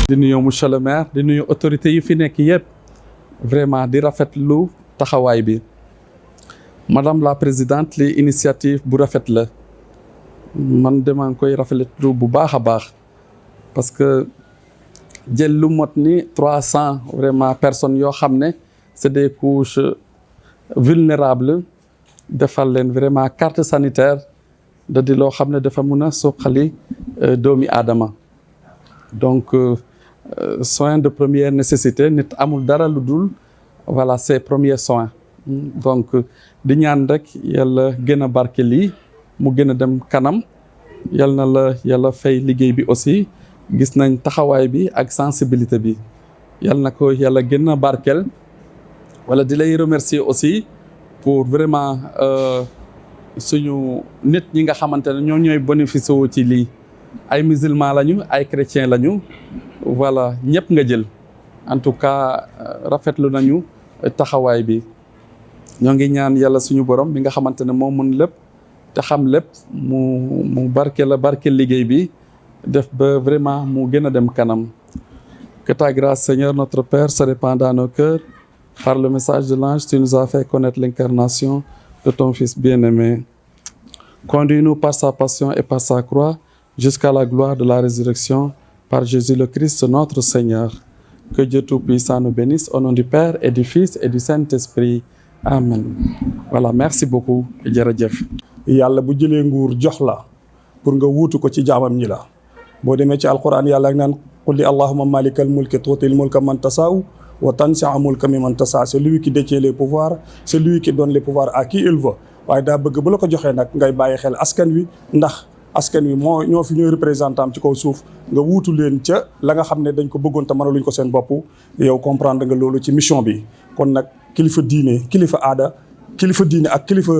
di nuyu monsieur le maire di nuyu autorités yi fi nekk yëpp vraiment di rafetlu taxawaay bi madame la présidente li initiative bu rafet la man demaa ngi koy rafetlu bu baax a baax parce que jël lu mot ni 300 vraiment personnes yoo xam ne c'est des couches vulnérables defal leen vraiment carte sanitaire da di loo xam ne dafa mun a suqali doomi aadama donc soins de première nécessité nit amul dara lu dul voilà ces premiers soins donc di ñaan rek yàlla gën a barke lii mu gën a dem kanam yal na la yàlla fay liggéey bi aussi gis nañ taxawaay bi ak sensibilité bi yal na ko yàlla gën a barkel wala di lay remercier aussi pour vraiment suñu nit ñi nga xamante ne ñoo ñooy bénéficié wu ci lii ay musulmans lañu ay chrétiens lañu voilà ñëpp nga jël en tout cas rafetlu nañu taxawaay bi ñoo ngi ñaan yàlla suñu borom bi nga xamante ne moo mun lépp te xam lépp mu barke liggéey bi def ba vraiment mu gën a dem kanam. Que ta grâce Seigneur notre Père se répande dans nos cœurs par le message de l'ange. Tu nous as fait connaître l'incarnation de ton Fils bien-aimé. Conduis-nous par sa passion et par sa croix jusqu'à la gloire de la résurrection par Jésus le Christ notre Seigneur. Que Dieu Tout-Puissant nous bénisse au nom du Père et du Fils et du Saint-Esprit. Amen. Voilà, merci beaucoup jërëjëf. yàlla bu jëlee nguur jox la pour nga wuutu ko ci jaamam ñi la boo demee ci alquran yàlla ak naan qul li allahumma malikal mulki tuutil mulka man tasaaw wa tanzi'ul mulka mimman tasaaw c'est lui qui détient les pouvoirs c'est lui qui donne les pouvoirs à qui il veut waaye daa bëgg bu la ko joxee nag ngay bàyyi xel askan wi ndax askan wi ñoo fi ñooy représentant ci kaw suuf nga wuutu leen ca la nga xam ne dañ ko bëggoon te mënaluñ ko seen bopp yow comprendre nga loolu ci mission bi kon nag kilifa diine kilifa aada kilifa diine ak kilifa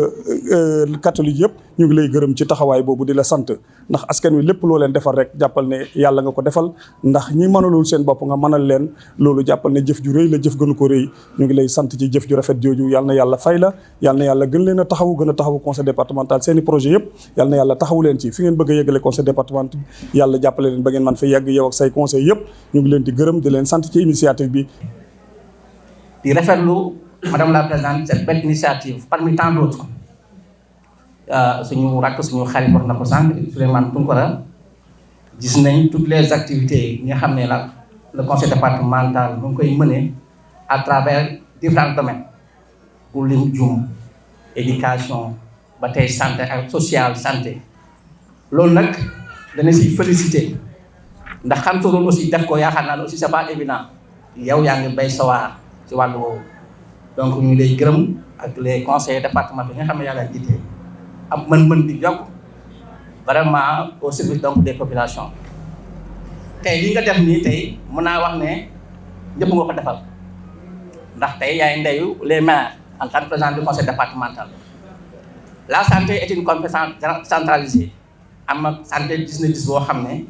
catholique yëpp ñu ngi lay gërëm ci taxawaay boobu di la sant ndax askan wi lépp loo leen defal rek jàppal ne yàlla nga ko defal ndax ñi mënalul seen bopp nga mënal leen loolu jàppal ne jëf ju rëy la jëf gënu ko rëy ñu ngi lay sant ci jëf ju rafet jooju yàlla na yàlla fay la yàlla na yàlla gën leen a taxawu gën a taxawu conseil départemental seeni projet yëpp yàlla na yàlla taxawu leen ci fi ngeen bëgg a yeggale conseil départemental yàlla jàppale leen ba ngeen man fa yegg yow ak say conseil yëpp ñu ngi leen di gërëm di leen sant ci initiative bi di rafetlu Madame la Présidente, cette belle initiative, parmi tant d'autres, suñu rakk suñu xarit wax na ko sànq Souleymane Tounkara gis nañ toutes les activités yi nga xam ne la le conseil départemental mu ngi koy mener à travers différents domaines pour lim jum éducation ba tey santé ak social santé loolu nag dana si félicité ndax xam sa loolu aussi def ko yaakaar naa ne aussi c'est pas évident yow yaa ngi bay sawar ci wàllu woowu donc ñu lay gërëm ak les conseillers départementaux yi nga xam ne yàlla jiite am mën-mën di yokk vraiment au service donc des populations tey li nga def nii tey mën naa wax ne ñëpp nga ko defal ndax tey yaay ndeyu les maires en tant que président du conseil départemental la santé est une compétence centralisée am na santé gis na gis boo xam ne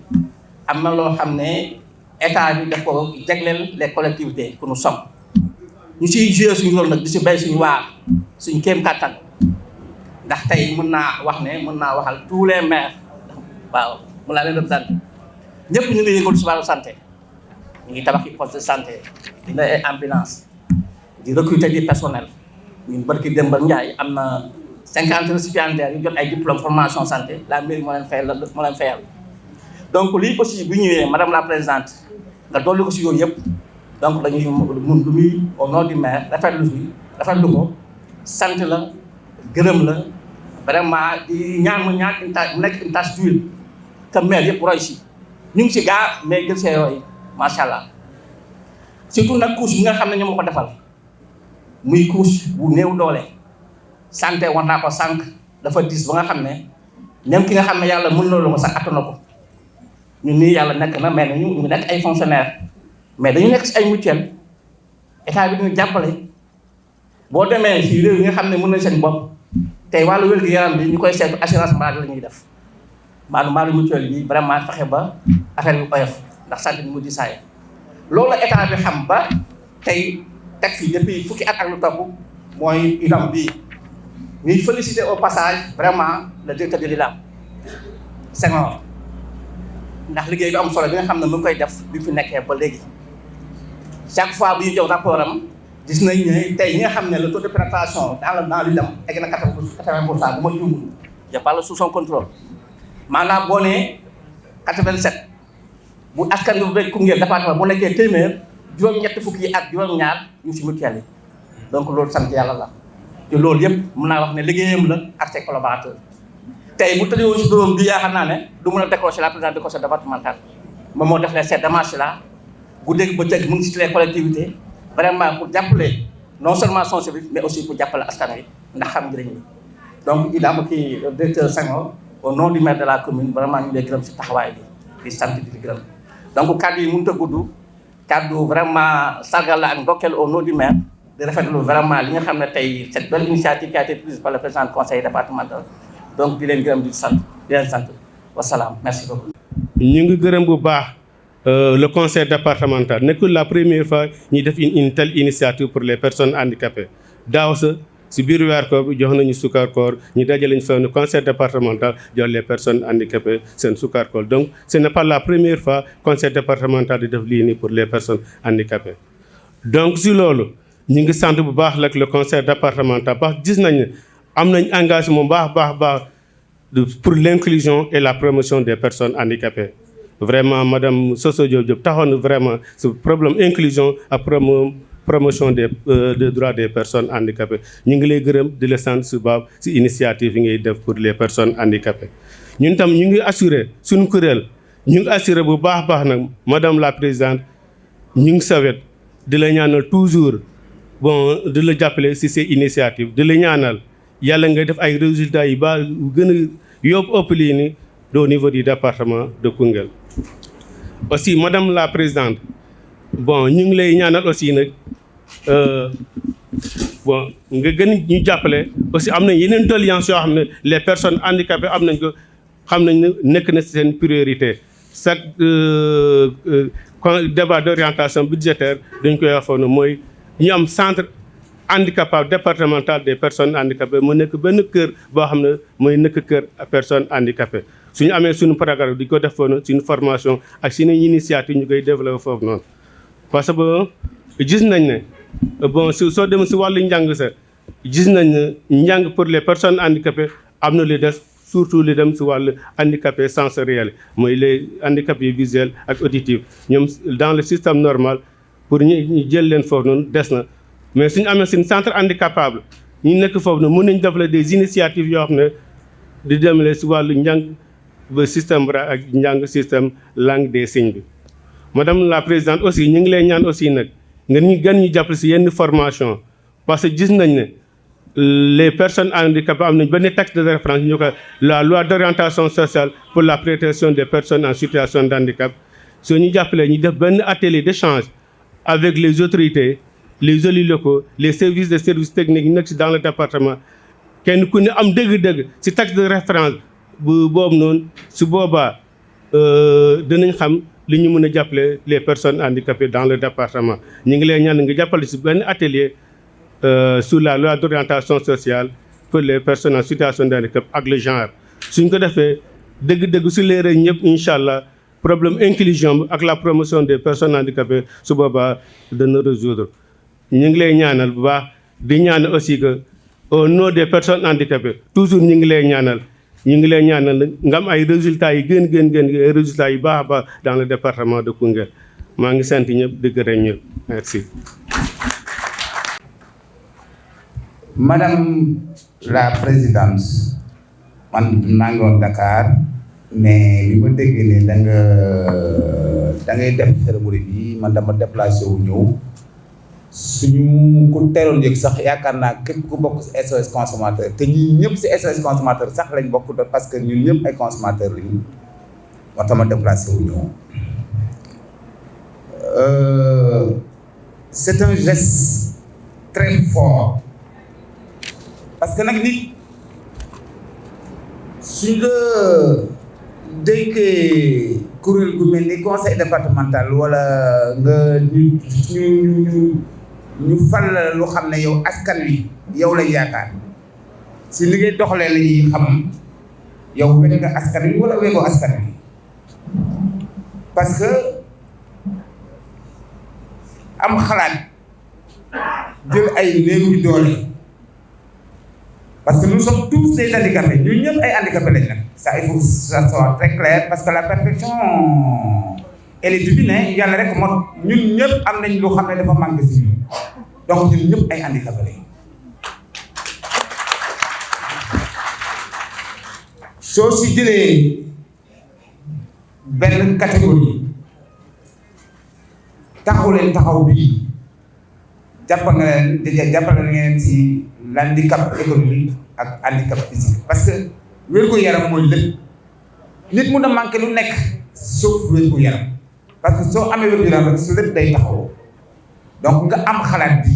am na loo xam ne état bi daf ko jagleel les collectivités que nous sommes ñu siy joué suñu rôle nag di si béy suñu waar suñu kéem kattan ndax tey mën naa wax ne mën naa waxal tous les maires waaw mu laa leen représenté ñëpp ñu ngi yëngal si wàllu santé ñu ngi tabax yi poste de santé dina ay ambulance di recruter du personnel ñun barki Demba Ndiaye am na 50 récipiendaires yu jot ay diplôme formation santé la mairie moo leen fayal donc lii aussi bu ñëwee madame la présidente nga dolli ko si yooyu yëpp donc dañuy mun lu muy au nom du maire rafetlu ko sant la gërëm la vraiment di ñaan mu nekk une tâche d'huile que maire yëpp roy si ñu ngi si gaa mais gën see roy macha allah surtout nag couche bi nga xam ne ñoo ma ko defal muy couche bu néew doole santé war naa ko sànq dafa diis ba nga xam ne même ki nga xam ne yàlla mën na ko sax attana ko ñun nii yàlla nekk na mais ñu nekk ay fonctionnaires mais dañu nekk si ay mutuelle état bi dañu jàppale boo demee si réew yi nga xam ne mën nañ seen bopp tey wàllu wér-gu-yaram bi ñu koy seetu assurance maladie la ñuy def maalu mutuelle bi vraiment fexe ba affaire bi oyof ndax santé bi mu di saay loolu la état bi xam ba tey teg fi depuis fukki at ak lu topp mooy IDAM bii ñuy féliciter au passage vraiment le directeur de l'IDAM Senghor ndax liggéey bi am solo bi nga xam ne mu ngi koy def bi fi nekkee ba léegi chaque fois bu ñu jox rapport am gis nañ ne tey ñi nga xam ne le taux de pénétration dans l'UDEM egg na 80% bu ma juumul je parle sous son contrôle maanaam boo nee 87 bu askan bi bu Koungheul département bu nekkee téeméer juróom-ñett fukk yi ak juróom-ñaar ñu ci mutuelle yi donc loolu sant yàlla la te loolu yëpp mën naa wax ne liggéeyam la ak ses collaborateurs tey bu tëjee woon si doom bi yaakaar naa ne du mën a décrocher la présidente du conseil départemental moom moo def les ces démarches là guddeeg bëccëg mu ngi ci les collectivités vraiment pour jàppale non seulement son service mais aussi pour jàppale askan wi ndax xam njëriñ li donc il a kii directeur Senghor au nom du maire de la commune vraiment ñu ngi lay gërëm si taxawaay bi di sant di gërëm donc kaddu yi mënut a gudd kaddu vraiment sargal la ak ndokkeel au nom du maire di rafetlu vraiment li nga xam ne tey cette belle initiative qui a été prise par le président du conseil départemental donc di leen gërëm di leen sant wasalaam merci beaucoup. ñu ngi gërëm bu baax le conseil départemental nekkul la première fois ñuy def une telle initiative pour les personnes handicapées daaw sa si biir weer koor bi jox nañu sukar koor ñu dajale ñu fenn conseil départemental jox les personnes handicapées seen sukar koor donc ce n'est pas la première fois conseil départemental di def lii nii pour les personnes handicapées donc si loolu ñu ngi sant bu baax nag le conseil départemental parce que gis nañ ne am nañ engagement baax pour l'inclusion et la promotion des personnes handicapées vraiment madame Soso Diop taxoon na vraiment ce problème inclusion ak promotion des droits des personnes handicapées ñu ngi lay gërëm di la sant su baax si initiative yi ngay def pour les personnes handicapées ñun tam ñu ngi assurer suñu kuréel ñu ngi assurer bu baax nag madame la présidente ñu ngi sawet di la ñaanal toujours bon di la jàppale si ces initiatives di la ñaanal yàlla ngay def ay résultats yu baax yu gën a yóbbu ëpp lii ni au niveau du département de Koungheul aussi madame la présidente bon ñu ngi lay ñaanal aussi nag bon nga gën ñu jàppale aussi am nañ yeneen doléances yoo xam ne les personnes handicapées am nañ ko xam nañ ne nekk na seen priorité chaque débat d'orientation budgétaire dañ koy wax foofu mooy ñu am centre handicapable départemental des personnes handicapées mu nekk benn kër boo xam ne mooy nekk kër personnes handicapées suñu amee suñu programme di ko def foofu suñu formation ak suñu initiative ñu koy développé foofu noonu parce que gis nañ ne bon soo demee si wàllu njàng sa gis nañ ne njàng pour les personnes handicapées am na lu des surtout li dem si wàllu handicapé sensoriel mooy les handicapés visuels ak auditifs ñoom dans le système normal pour ñu jël leen foofu noonu des na mais suñu amee suñu centre handicapable ñu nekk foofu noonu mën nañ développer des initiatives yoo xam ne di demale si wàllu njàng ba système bra ak njàng système langue des signes bi madame la présidente aussi ñu ngi lay ñaan aussi nag nga ñu gën ñu jàppale si yenn formation parce que gis nañ ne les personnes handicapées am nañ benn texte de référence ñu ko la loi d'orientation sociale pour la protection des personnes en situation de handicap soo ñu jàppalee ñu def benn atelier d'échange avec les autorités les élus locaux les services de services techniques yi nekk si dans le département kenn ku ne am dëgg-dëgg si texte de référence bu boobu noonu su boobaa dinañ xam li ñu mën a jàppale les personnes handicapées dans le département ñu ngi lay ñaan nga jàppale si benn atelier sur la loi d'orientation sociale pour les personnes en situation de handicap ak le genre suñ ko defee dëgg-dëgg su leeree ñëpp incha allah problème inclusion ak la promotion des personnes handicapées su boobaa dana résoudre ñu ngi lay ñaanal bu baax di ñaanal aussi que au nom des personnes handicapées toujours ñu ngi lay ñaanal nga am ay résultats yi gën ay résultats yu baax a baax dans le département de Koungheul maa ngi sant ñëpp di gërëm ñëpp merci. Madame la présidente man maa ngi woon Dakar mais bi ma déggee ne da ngay def cérémonie bi man dama déplacé wu ñëw suñu ku teeloon yëg sax yaakaar naa képp ku bokk si SOS consommateur te ñii ñëpp si SOS consommateur sax lañ bokk parce que ñun ñëpp ay consommateur lañu moo tax ma déplacé wu ñëw c'est un geste très fort parce que nag nit suñ la dénkee kuréel gu mel ni conseil départemental wala nga ñu fal lu xam ne yow askan wi yow lañ yaakaar si li ngay doxalee la ñuy xam yow wekk nga askan wi wala wekkoo askan wi parce que am xalaat jël ay néew yu doole parce que nous sommes tous des handicapés ñun ñëpp ay handicapés lañ nag ça il faut que ça soit très clair parce que la perfection elle est divine yàlla rek moo ñun ñëpp am nañ lu xam ne dafa manqué si ñun donc ñun ñëpp ay handicapés lañ soo si jëlee benn catégorie taxaw leen taxaw bii jàppale ngeen si l'handicap économique ak handicap physique parce que wér-gu-yaram mooy lépp nit mun a manqué lu nekk sauf wér-gu-yaram parce que soo amee wér-gu-yaram rek su lépp day taxaw donc nga am xalaat bi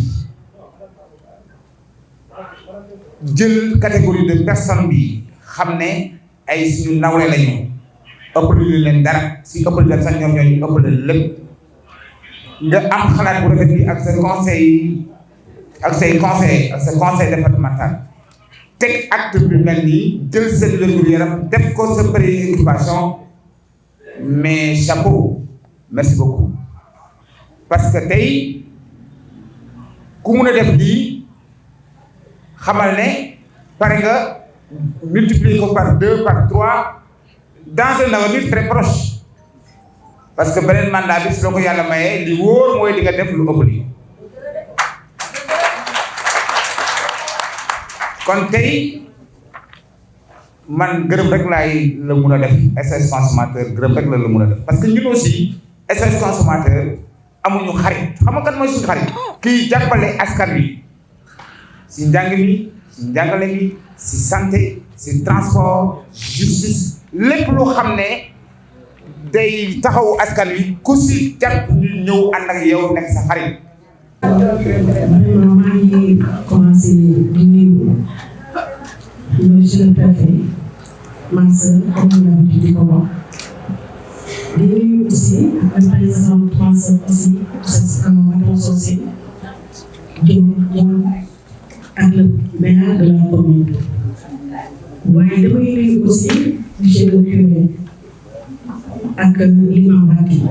jël catégorie de personne bi xam ne ay suñu nawle lañu ëppale leen dara si ëppale leen sax ñoom ñooñu ëppale lépp nga am xalaat bu rafet bi ak sa conseil ak sa conseil départemental teg acte bi mel nii jël seen wér-gu-yaram def ko sa préoccupation mais chapeau merci beaucoup parce que tey ku mun a def lii xamal ne pare nga multiplier ko par 2 par 3 dans un avenir très proche parce que beneen mandat bi su la ko yàlla mayee li wóor mooy di nga def lu ëpp lii kon tey man gërëm rek la mun a def SOS consommateur gërëm rek la mun a def parce que ñun aussi SOS consommateur amuñu xarit xam nga kan mooy suñu xarit kii jàppale askan wi si njàng mi si njàngale mi si santé si transport justice lépp loo xam ne day taxawu askan wi ku si jàpp ñu ñëw ànd ak yow nekk sa xarit. vraiment maa ngi commencé di nuyu monsieur le préfet ma sœur comme ni di ko wax di nuyu aussi le président Transem aussi madame Socé Diop ak le maire de la commune waaye damay nuyu aussi monsieur le curé ak l'imam Baki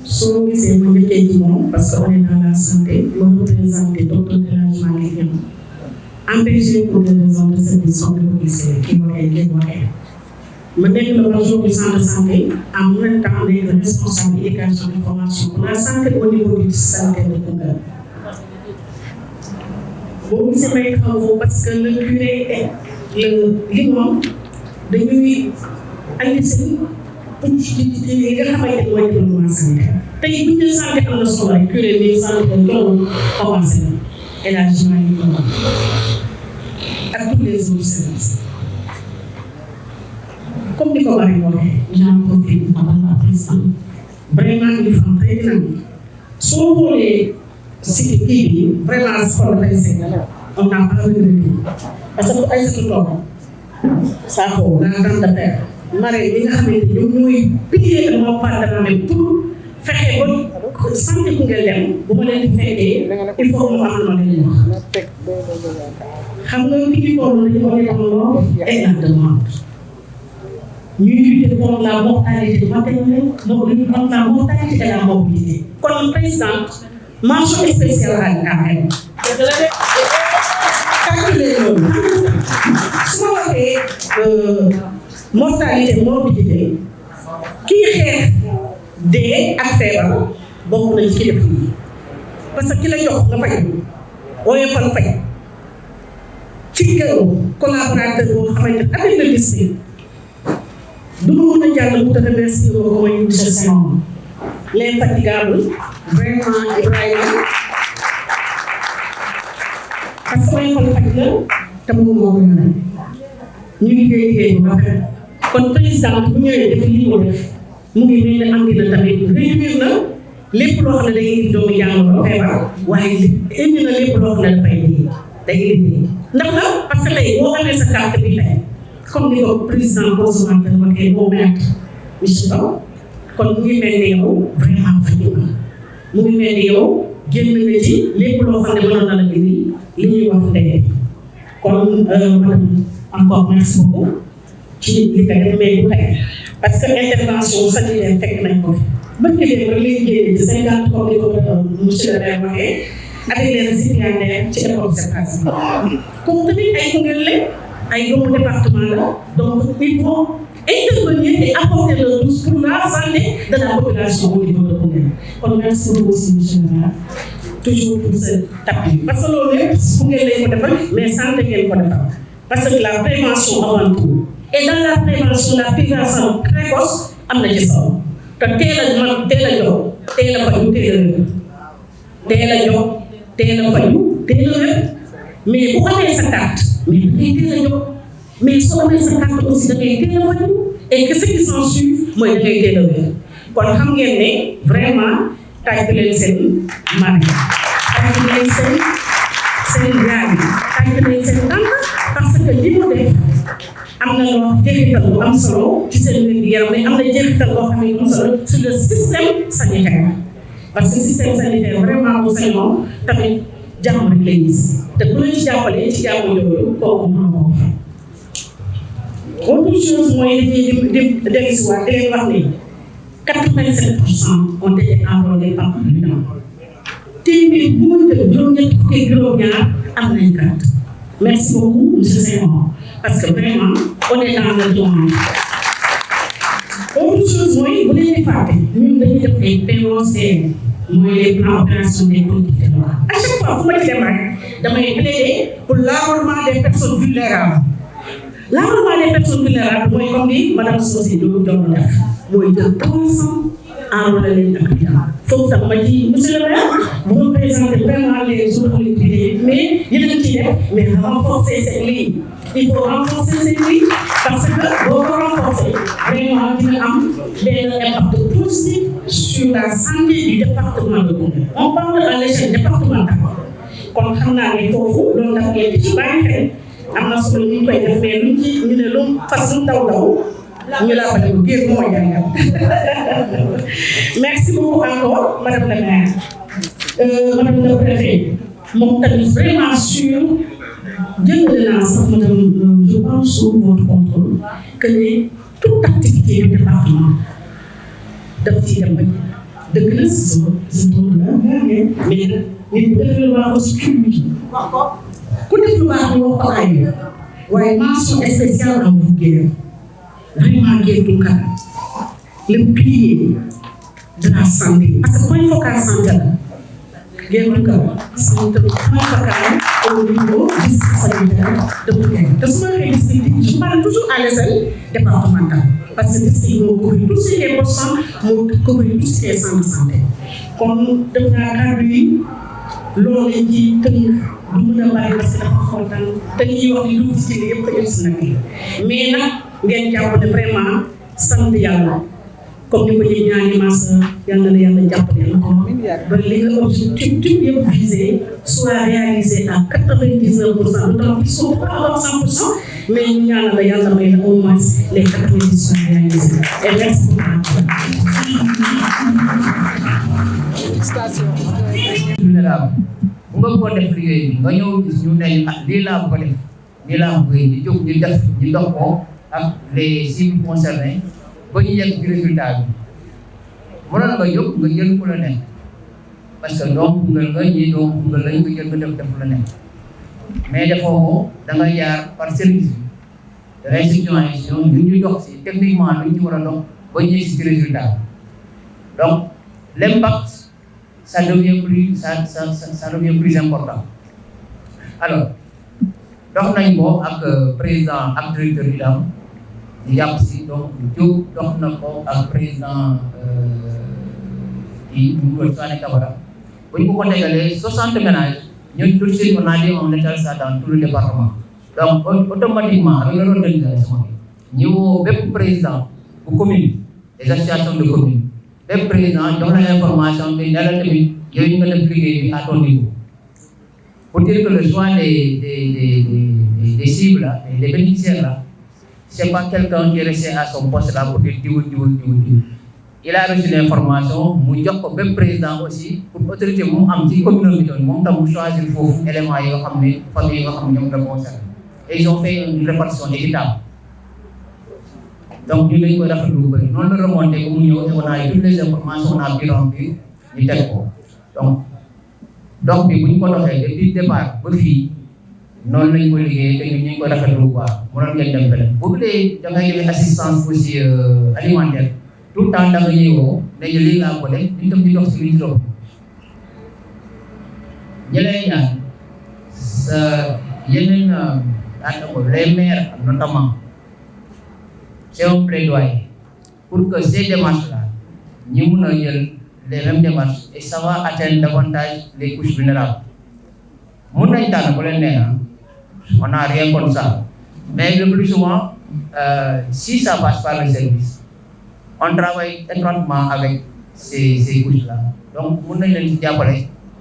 soo gisee ma njëkkee ci moom parce que on est dans la santé ma représenté docteur El Hadj Malick Niang empêché pour des raisons de service comme ni ko gisee kii waxee ngeen waxee ma nekk le major du centre de santé en même temps nekk responsable éducation et formation pour la santé au niveau du sanitaire de Koungheul boo gisee may taxaw foofu parce que le curé et l'imam dañuy andi seen li nga xamante ne mooy développement sanitaire tey bu ñu santé am na solo rek curé bi santé loolu commencé na élargissement yi ak tous les autres services comme ni ko waxee j'en profite madame la présidente vraiment il faut très dynamique soo xoolee cité kii bi vraiment sport dafay segg on n'a pas regretté parce que ay satu toog Sakho la dame de terre marraine yi nga xamante ne ñoom ñooy pilier de mon partenaire pour fexe ba santé Koungheul dem bu ma leen di fekkee il faut mu am lu ma leen wax xam nga fi ñu toll dañu ko demoon énormément ñuy lutter contre la mortalité maternelle contre la mortalité et la morbidité kon président mention spéciale à elle calculer loolu su ma waxee mortalité morbidité kii xeex dee ak feebar bokk na ci ki def lii parce que ki la jox nga faj woyofal faj ci kaw collaborateur boo xamante ne avec le district du ma mën a jàll bu te remercier ko mooy monsieur Senghor l'infatigable vraiment Ibrahima parce que woyofal faj la te moom moo ko mën ñu ngi liggéey bu rafet kon président bu ñëwee def lii mu def mu ngi mel ne andi na tamit réduire na lépp loo xam ne day indi doomu jàngoro feebar waaye indi na lépp loo xam ne dafay day indi ndax la parce que tey boo amee sa carte bi tey comme ni ko président consommateur waxee boo maître monsieur Ba kon mu ngi mel ni yow vraiment faju na mu ngi mel ni yow génn nga ci lépp loo xam ne mënoon na la indi li ñuy wax tey kon madame encore merci beaucoup ci li nga def mais bu tey parce que intervention sanitaire fekk nañ ko bëgg dem rek lañ génne ci 50 comme ni ko monsieur le maire waxee avec les récipiendaires ci école séparation comme tamit ay Koungheul la ay doomu département la donc il faut intervenir et apporter le douce pour la santé de la population au niveau de Koungheul kon merci beaucoup aussi monsieur le maire toujours pour ce tapis parce que loolu yëpp Koungheul lañ ko defal mais santé ngeen ko defal parce que la prévention avant tout et dans la prévention la prévention précoce am na ci solo te teel a man teel a jox teel a faju teel a jox teel a faju teel a wér mais bu amee sa carte mais da ngay teel a jox mais soo amee sa carte aussi da ngay teel a faju et que ce qui s'ensuit mooy da ngay teel a wér kon xam ngeen ne vraiment tàgg leen seen mari tàgg leen seen yaay tàgg leen seen tànk parce que li mu def am na loo jeexital bu am solo ci seen wér-gu-yaram mais am na jeexital boo xam ne am solo sur le système sanitaire parce que système sanitaire vraiment bu sañoon tamit jàmm rek lay gis te bu la ci jàppalee ci jàmm yooyu kooku mën ko autre chose mooy dañuy di dellusiwaat di leen wax ni 87% ont été enrôlés par an téeméer bu ma jël juróom-ñett fukki juróom-ñaar am nañ carte merci beaucoup monsieur Senghor parce que vraiment on est dans le domaine. Autre chose mooy bu leen di fàtte ñun dañuy def ay POC mooy les plans opérationnels des collectivités locales à chaque fois fu ma ci dem rek damay plaider pour l'enrôlement des personnes vulnérables. L'enrôlement des personnes vulnérables mooy comme ni madame Socé Diop doon def mooy jël 300 enrôler leen habitants foofu tam ma ci monsieur le maire bu ma présenter vraiment les autres collectivités mais yéen a ciy def mais renforcer cette ligne. Il faut renforcer cette ligne parce que boo ko renforcer vraiment dina am benn impact positif sur la santé du département de Koungheul. On parle à l'échelle départementale kon xam naa ne foofu loolu ndax ngeen di ci bàyyi xel am na solo ñu koy def mais luñ ci ñu ne lu fas lu daw ñu laa ko def biir moo jàngal merci beaucoup encore madame la maire madame le préfet moom tamit vraiment sûr jëndale naa sax madame je pense sous votre contrôle que ne toute activité du département daf ciy dem ba dëgg la si la mais nit bu def lu baax aussi public ku def lu baax ñu wax ko ay waaye mention spéciale à vous Guèye vraiment Guèye Tounkara le pilier de la santé parce que point focal santé la Guèye Tounkara santé point focal au niveau du sanitaire de Koungheul te su ma waxee district je parle toujours à l'échelle départementale parce que district moo couvrir tous les postes moo couvrir tous les centres de santé kon def naa kàddu yi loolu lañ ci tënk du mën a bari parce que dafa xootaan te ñuy wax ni dugg ci yëpp ko yëpp si nag mais nag ngeen jàpp ne vraiment sant yàlla comme ni ko ñuy ñaani maas yàlla na yàlla jàppale la ko ba li nga objectif yëpp visé soit réalisé à 99%, d'autant qu'ils ne sont pas à 100%, mais il y a au moins les 90% réalisés. Et merci beaucoup. nga ko def liggéey bi nga ñëw gis ñu ne lii laa ko def lii laa ko di jóg di def di dox ko ak les cibles concernés ba ñu yegg ci résultat bi mënoon nga jóg nga jël ku la nekk parce que doom Koungheul nga ñii doom Koungheul lañ nga jël nga def la nekk mais defoo ko da nga jaar par service bi da ngay situation ñun ñu dox si techniquement lu ñu ci war a dox ba ñu yegg ci résultat bi donc l'impact ça devient plus important. Alors, dox nañ ko ak président ak directeur bi daam di jàpp si donc Diop dox na ko ak président kii Ngoul Sané Camara bu ñu ko tegalee 60 ménages ñun tout de suite on a dit on étale ça dans tout le département. Donc automatiquement avec l'organisation ñu woo bépp président bu commune des associations de communes bépp président jox la information bi ne la tamit yooyu nga def liggéey bi à ton niveau pour dire que le choix des cibles là, des bénéficiaires là, c'est pas quelqu'un qui est resté à son poste là pour dire diw. Il a reçu l'information mu jox ko bépp président aussi pour autorité mu am ci commune bi doon moom tam mu choisir foofu éléments yi nga xam ne famille yi nga xam ne ñoom la concerné et ils ont fait une répartition équitable donc ñu dañ koy rafetlu lu bëri noonu la remonté ba mu ñëw et on a eu toutes les informations on a bien rempli ñu teg ko donc bi bu ñu ko doxee depuis départ ba fii noonu lañ ko liggéey te ñun ñu ngi koy rafetlu bu baax mënoon ngeen dem feneen bu dee da ngay joxe assistance aussi alimentaire tout le temps da nga ñëwoo ne ñu lii laa ko def ñu tam di dox si luñ dox ñi lay ñaan sa yeneen les maires notamment c'est un plaidoyer pour que ces démarches-là ñu mun a jël les mêmes démarches et ça va atteindre davantage les couches vulnérables mun nañ tànn bu leen nee on n'a rien contre ça mais le plus souvent si ça passe par le service on travaille étroitement avec ces couches-là donc mun nañ leen ci jàppale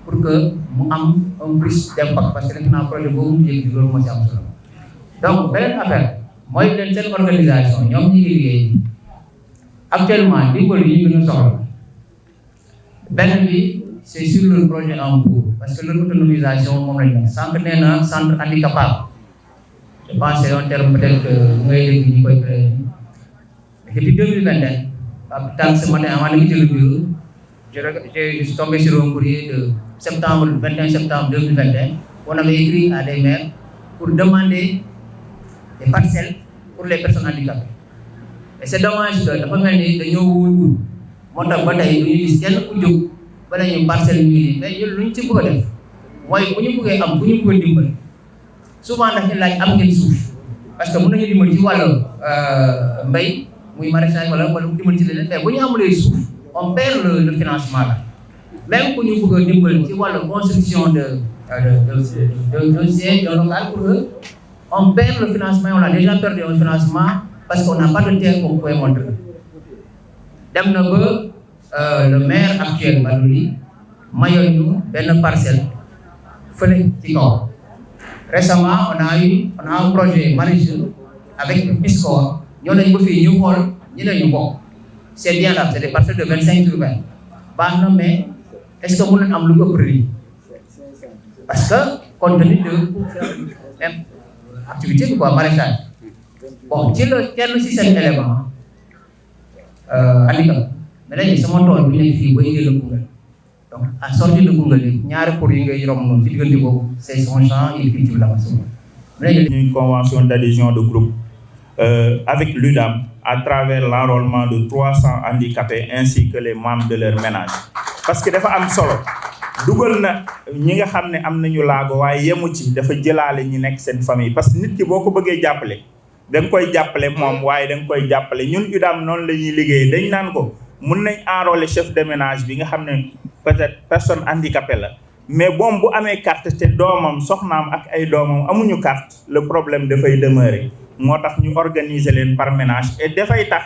pour que mu am un plus d'impact parce que dañu naan projet boobu mu yëg loolu moo ci am solo donc beneen affaire mooy leen seen organisation ñoom ñi ngi liggéey actuellement dimbal yi ñu gën a soxla benn bi c'est sur le projet en cours parce que leur autonomisation moom lañ nekk sànq nee na centre handicapable je pense c'est un terme peut-être que ngay dégg ñu koy créé depuis 2021 tant ce matin avant de quitter le bureau je suis tombé sur un courrier de 21 septembre 2021 on avait écrit à des maires pour demander des parcelles pour les personnes handicapées et c'est dommage que dafa mel ni dañoo wóolu moo tax ba tey du ñu gis kenn ku jóg ba nañu parcelle ñu nii mais ñun lu ñu ci bëgg a def mooy bu ñu bëggee am bu ñu bëgg a dimbal souvent nag ñu laaj am ngeen suuf parce que mën nañu dimbal ci wàllu mbay muy maraîchage wala mu dimbal ci leneen mais bu ñu amulee suuf on perd le financement là même ku ñu bëgg a dimbal ci wàllu construction de siège d'un local pour eux on perd le financement on a déjà perdu un financement parce qu'on n'a pas de terre qu'on peut montrer dem na ba le maire actuel Badouli mayoon ñu benn parcelle fële ci kaw récemment on a un projet maraîcher avec PISCOR ñoo nañ ba fii ñu xool ñu ne ñu bokk c'est bien là c'est des parcelles de 25 sur 20 baax na mais est-ce que mën nañ am lu ko prix parce que compte tenu de même activité bi quoi maraîchage bon ci la kenn ci seen élément handicap mais léegi sama tool bi nekk fii booy jëlee Koungheul donc à sortir de Koungheul ñaari pour yi ngay romb noonu ci diggante boobu c'est son champ il cultive là-bas. Une convention d'adhésion de groupe avec l'UDAM à travers l'enrôlement de 300 handicapés ainsi que les membres de leur ménage parce que dafa am solo dugal na ñi nga xam ne am nañu laago waaye yemu ci dafa jëlaale ñi nekk seen famille parce que nit ki boo ko bëggee jàppale da nga koy jàppale moom waaye da nga koy jàppale ñun UDAM noonu la ñuy liggéey dañ naan ko mun nañ enrôler chef de ménage bi nga xam ne peut-être personne handicapée la mais boom bu amee carte te doomam soxnaam ak ay doomam amuñu carte le problème dafay demeurer moo tax ñu organiser leen par ménage et dafay tax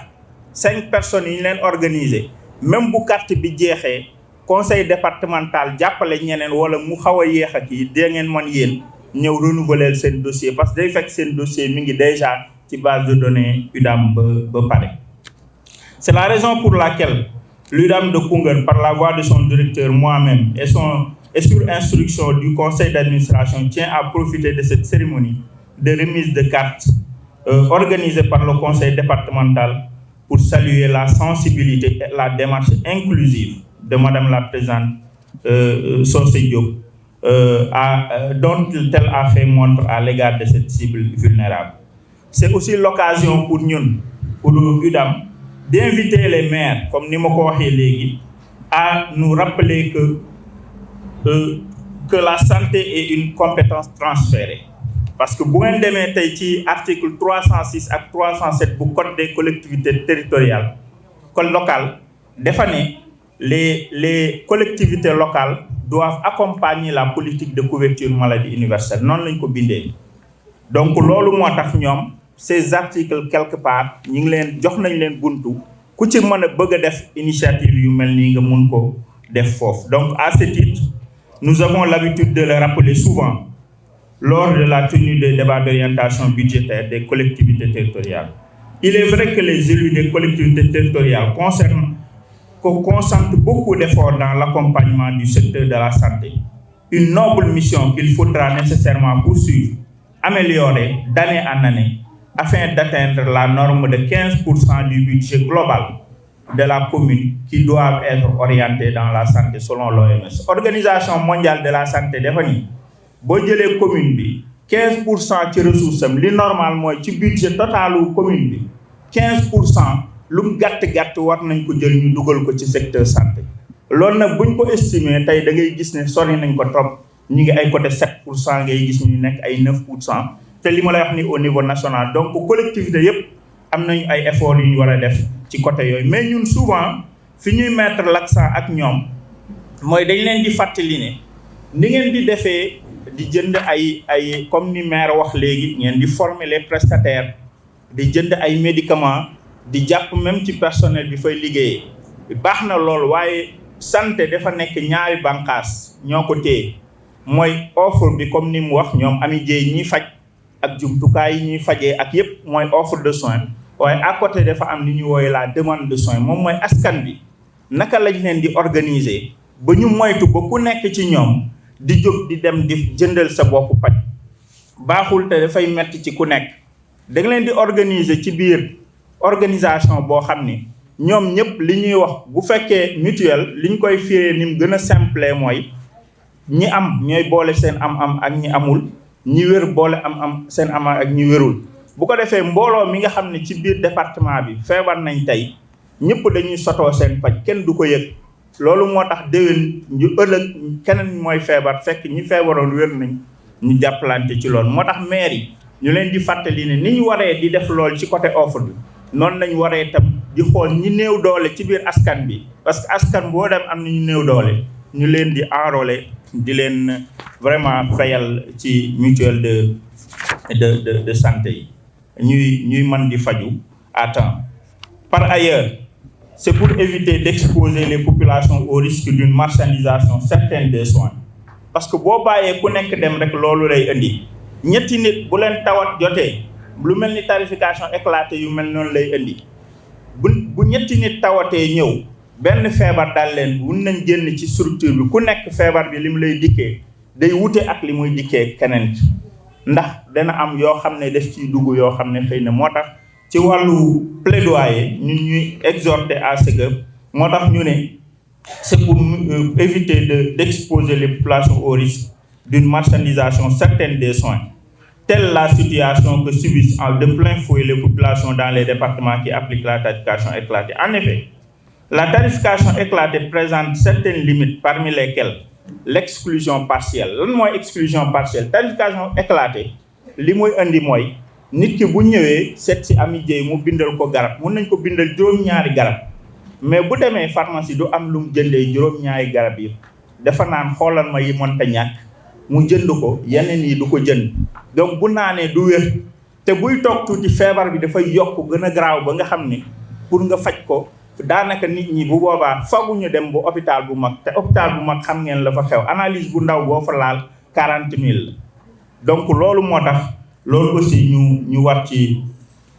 5 personnes yi ñu leen organiser même bu carte bi jeexee conseil départemental jàppale ñeneen wala mu xaw a yéex ak yi da ngeen mën yéen ñëw renouveler seen dossier parce que day fekk seen dossier mi ngi déjà ci base de données UDAM ba pare. C'est la raison pour laquelle l'UDAM de Koungheul, par la voix de son directeur moi-même et sur instruction du conseil d'administration, tient à profiter de cette cérémonie de remise de cartes organisée par le conseil départemental pour saluer la sensibilité et la démarche inclusive de Madame la Présidente Socé Diop, dont elle a fait montre à l'égard de cette cible vulnérable. C'est aussi l'occasion pour nous, pour l'UDAM, d'inviter les maires, comme ni ma ko waxee léegi, à nous rappeler que la santé est une compétence transférée. Parce que bu ngeen demee tey ci article 306 ak 307 bu code des collectivités territoriales code local dafa ne les collectivités locales doivent accompagner la politique de couverture maladie universelle noonu lañ ko bindee donc loolu moo tax ñoom ces articles quelque part ñi ngi leen jox nañ leen buntu ku ci mën a bëgg a def initiative yu mel nii nga mun ko def foofu donc à ce titre nous avons l'habitude de le rappeler souvent lors de la tenue des débats d'orientation budgétaire des collectivités territoriales. Il est vrai que les élus des collectivités territoriales consentent beaucoup d'efforts dans l'accompagnement du secteur de la santé. Une noble mission qu'il faudra nécessairement poursuivre, améliorer d'année en année, afin d'atteindre la norme de 15% du budget global de la commune qui doivent être orientés dans la santé selon l'OMS. Organisation mondiale de la santé dafa ni boo jëlee commune bi 15% ci ressource am li normal mooy ci budget totalu commune bi 15% lu mu gàtt war nañ ko jël ñu dugal ko ci secteur santé. loolu nag buñ ko estimer tey da ngay gis ne sori nañ ko trop ñu ngi ay côté 7% ngay gis ñu nekk ay 9%. te li ma lay wax ni au niveau national donc collectivité yëpp am nañu ay efforts yu ñu war a def ci côté yooyu mais ñun souvent fi ñuy mettre l'accent ak ñoom mooy dañ leen di fàttali ne ni ngeen di defee di jënd ay comme ni maire wax léegi ngeen di former les prestataires di jënd ay médicaments di jàpp même ci personnel bi fay liggéeyee baax na loolu waaye santé dafa nekk ñaari bànqaas ñoo ko téye mooy offre bi comme ni mu wax ñoom ami jéey ñiy faj ak jumtukaay yi ñuy fajee ak yépp mooy offre de soins waaye à côté dafa am li ñu wooye la demande de soins moom mooy askan bi naka lañ leen di organiser ba ñu moytu ba ku nekk ci ñoom di jóg di dem di jëndal sa bopp paj baaxul te dafay metti ci ku nekk da nga leen di organiser ci biir organisation boo xam ni ñoom ñëpp li ñuy wax bu fekkee mutuelle liñ koy firee ni mu gën a simple mooy ñi am ñooy boole seen am-am ak ñi amul ñi wér boole am seen am ak ñi wérul bu ko defee mbooloo mi nga xam ne ci biir département bi feebar nañ tey ñëpp dañuy sotoo seen paj kenn du ko yëg loolu moo tax déwén ñu ëllëg keneen mooy feebar fekk ñi feebaroon wér nañ ñu jàppalante ci loolu moo tax maire yi ñu leen di fàttali ne ni ñu waree di def lool ci côté offre bi noonu lañ waree tam di xool ñi néew doole ci biir askan bi parce que askan boo dem am na ñu néew doole ñu leen di enrôler di leen vraiment fayal ci mutuelle de santé yi ñuy mën di faju à temps. Par ailleurs, c'est pour éviter d'exposer les populations au risque d'une marchandisation certaine des soins parce que boo bàyyee ku nekk dem rek loolu lay indi ñetti nit bu leen tawat jotee lu mel ni tarification éclatée yu mel noonu lay indi bu ñetti nit tawatee ñëw benn feebar daal leen mun nañ génn ci structure bi ku nekk feebar bi li mu lay dikkee day wute ak li muy dikkee keneen ndax dana am yoo xam ne def ciy dugg yoo xam ne xëy na moo tax ci wàllu plaidoyer ñun ñuy exhorter à ce que moo tax ñu ne c'est pour éviter d'exposer les populations au risque d'une marchandisation certaine des soins telle la situation que subissent de plein fouet les populations dans les départements qui appliquent la tarification éclatée. En effet, la tarification éclatée présente certaines limites parmi lesquelles l'exclusion partielle. Lan mooy exclusion partielle? Tarification éclatée li muy indi mooy nit ki bu ñëwee seet si Ami Dieye mu bindal ko garab mun nañ ko bindal juróom-ñaari garab mais bu demee pharmacie du am lu mu jëndee juróom-ñaari garab yi dafa naan xoolal ma yi mënta ñàkk mu jënd ko yeneen yi du ko jënd donc bu naanee du wér te buy toog tuuti feebar bi dafay yokk gën a garaaw ba nga xam ne pour nga faj ko daanaka nit ñi bu boobaa faguñu dem bu hôpital bu mag te hôpital bu mag xam ngeen la fa xew analyse bu ndaw boo fa laal 40 000 donc loolu moo tax loolu aussi ñu war ci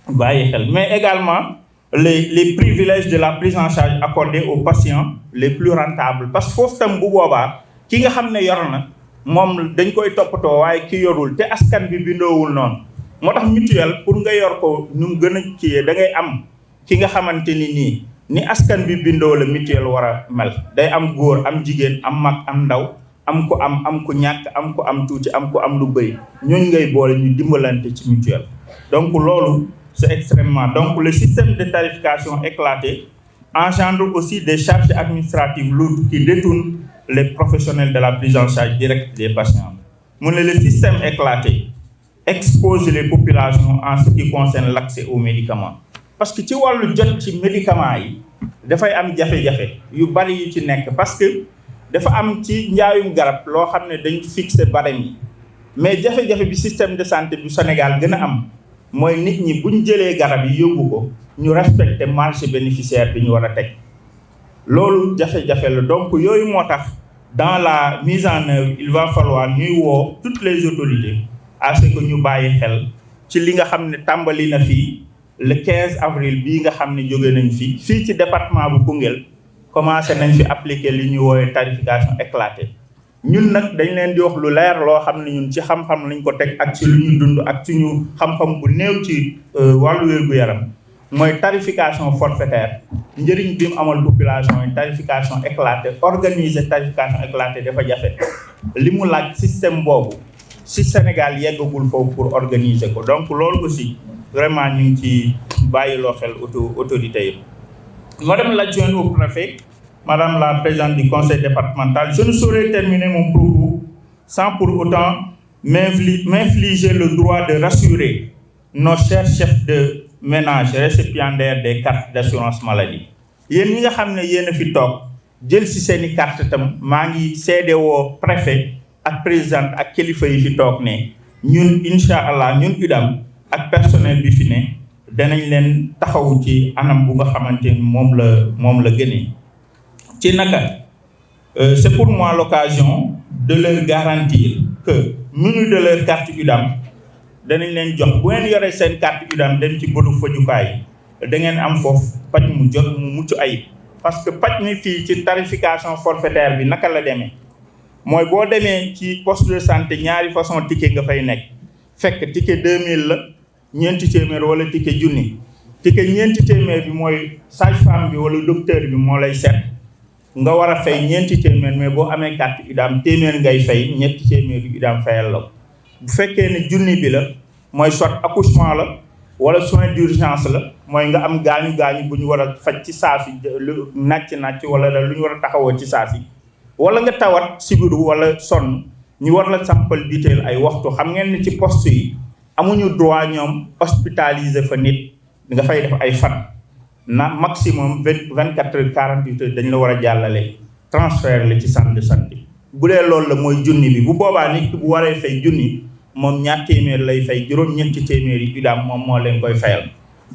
bàyyi xel mais également les privilèges de la prise en charge accordée aux patients les plus rentables parce que foofu tam bu boobaa ki nga xam ne yor na moom dañ koy toppatoo waaye ki yorul te askan bi bindoowul noonu moo tax mutuelle pour nga yor ko nu mu gën a kiyee da ngay am ki nga xamante ni askan bi bindoo la mutuelle war a mel day am góor am jigéen am mag am ndaw am ko am ko ñàkk am ko am tuuti am ko am lu bëri ñooñu ngay boole ñu dimbalante ci mutuelle donc loolu c'est extrêmement donc le système de tarification éclaté engendre aussi des charges administratives lourdes qui détournent les professionnels de la prise en charge directe des patients. Le système éclaté expose les populations en ce qui concerne l'accès aux médicaments. Parce que ci wàllu jot ci médicaments yi dafay am jafe-jafe yu bari yu ci nekk parce que dafa am ci njaayum garab loo xam ne dañ fixé barème yi mais jafe-jafe bi système de santé du Sénégal gën a am mooy nit ñi buñ jëlee garab yi yóbbu ko ñu respecter marge bénéficiaire bi ñu war a teg loolu jafe-jafe la donc yooyu moo tax dans la mise en œuvre il va falloir ñuy woo toutes les autorités à ce que ñu bàyyi xel ci li nga xam ne tàmbali na fii le 15 avril bii nga xam ne jóge nañ fii ci département bu Koungheul commencé nañ fi appliquer li ñuy woowee tarification éclatée ñun nag dañ leen di wax lu leer loo xam ne ñun ci xam-xam lañ ko teg ak ci lu ñu dund ak suñu xam-xam bu néew ci wàllu wér-gu-yaram mooy tarification forfaitaire njëriñ bi mu amal population yi tarification éclatée organiser tarification éclatée dafa jafe li mu laaj système boobu si Sénégal yeggagul foofu pour organiser ko donc loolu aussi vraiment ñu ngi ci bàyyiloo xel autorité yi. Madame l'adjointe au préfet, Madame la présidente du conseil départemental, je ne saurais terminer mon propos sans pour autant m'infliger le droit de rassurer nos chers chefs de ménage récipiendaires des cartes d'assurance maladie. yéen ñi nga xam ne yéen a fi toog jël si seen i carte tam maa ngi seedewoo préfet ak présidente ak kilifa yi fi toog ne ñun incha allah ñun UDAM ak personnel bi fi ne danañ leen taxaw ci anam bu nga xamante ni moom la gënee. ci naka c'est pour moi l'occasion de leur garantir que menu de leur carte UDAM danañ leen jox bu ngeen yoree seen carte UDAM dem ci bëdu fajukaay da ngeen am foofu paj mu jot mu mucc ayib. parce que paj mi fii ci tarification forfaitaire bi naka la demee mooy boo demee ci poste de santé ñaari façon ticket nga fay nekk fekk ticket 2000 la ñeenti téeméer wala ticket junni ticket ñeenti téeméer bi mooy sage-femme bi wala docteur bi moo lay seet nga war a fay ñeenti téeméer mais boo amee carte UDAM téeméer ngay fay ñetti téeméer yu UDAM fayal la bu fekkee ne junni bi la mooy soit accouchement la wala soin d'urgence la mooy nga am gaañu bu ñu war a faj ci saasi lu nàcc wala lu ñu war a taxawoo ci saasi wala nga tawat sibiru wala sonn ñu war la sampal biteel ay waxtu xam ngeen ni ci poste yi amuñu droit ñoom hospitaliser fa nit nga fay def ay fan na maximum 24 heures 48 heures dañ la war a jàllale transfert la ci centre de santé bu dee loolu la mooy junni bi bu boobaa nit bu waree fay junni moom ñaar téeméer lay fay juróom-ñetti téeméer yi UDAM moom moo leen koy fayal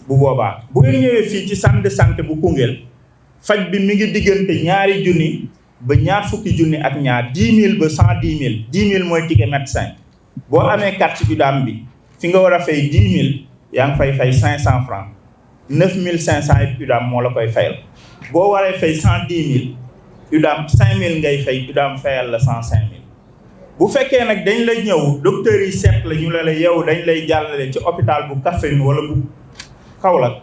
bu boobaa bu ngeen ñëwee fii ci centre de santé bu Koungheul faj bi mi ngi diggante ñaari junni ba ñaar fukki junni ak ñaar 10 000 ba 110 000 10 000 mooy ticket médecin boo amee carte UDAM bi fi nga war a fay 10 000 yaa ngi fay 500 francs 9500 yi UDAM moo la koy fayal boo waree fay 110 000 UDAM 5000 ngay fay UDAM fayal la 105 000 bu fekkee nag dañ lay ñëw docteur yi seet la ñu la yow dañ lay jàllale ci hôpital bu Kaffrine wala bu Kaolack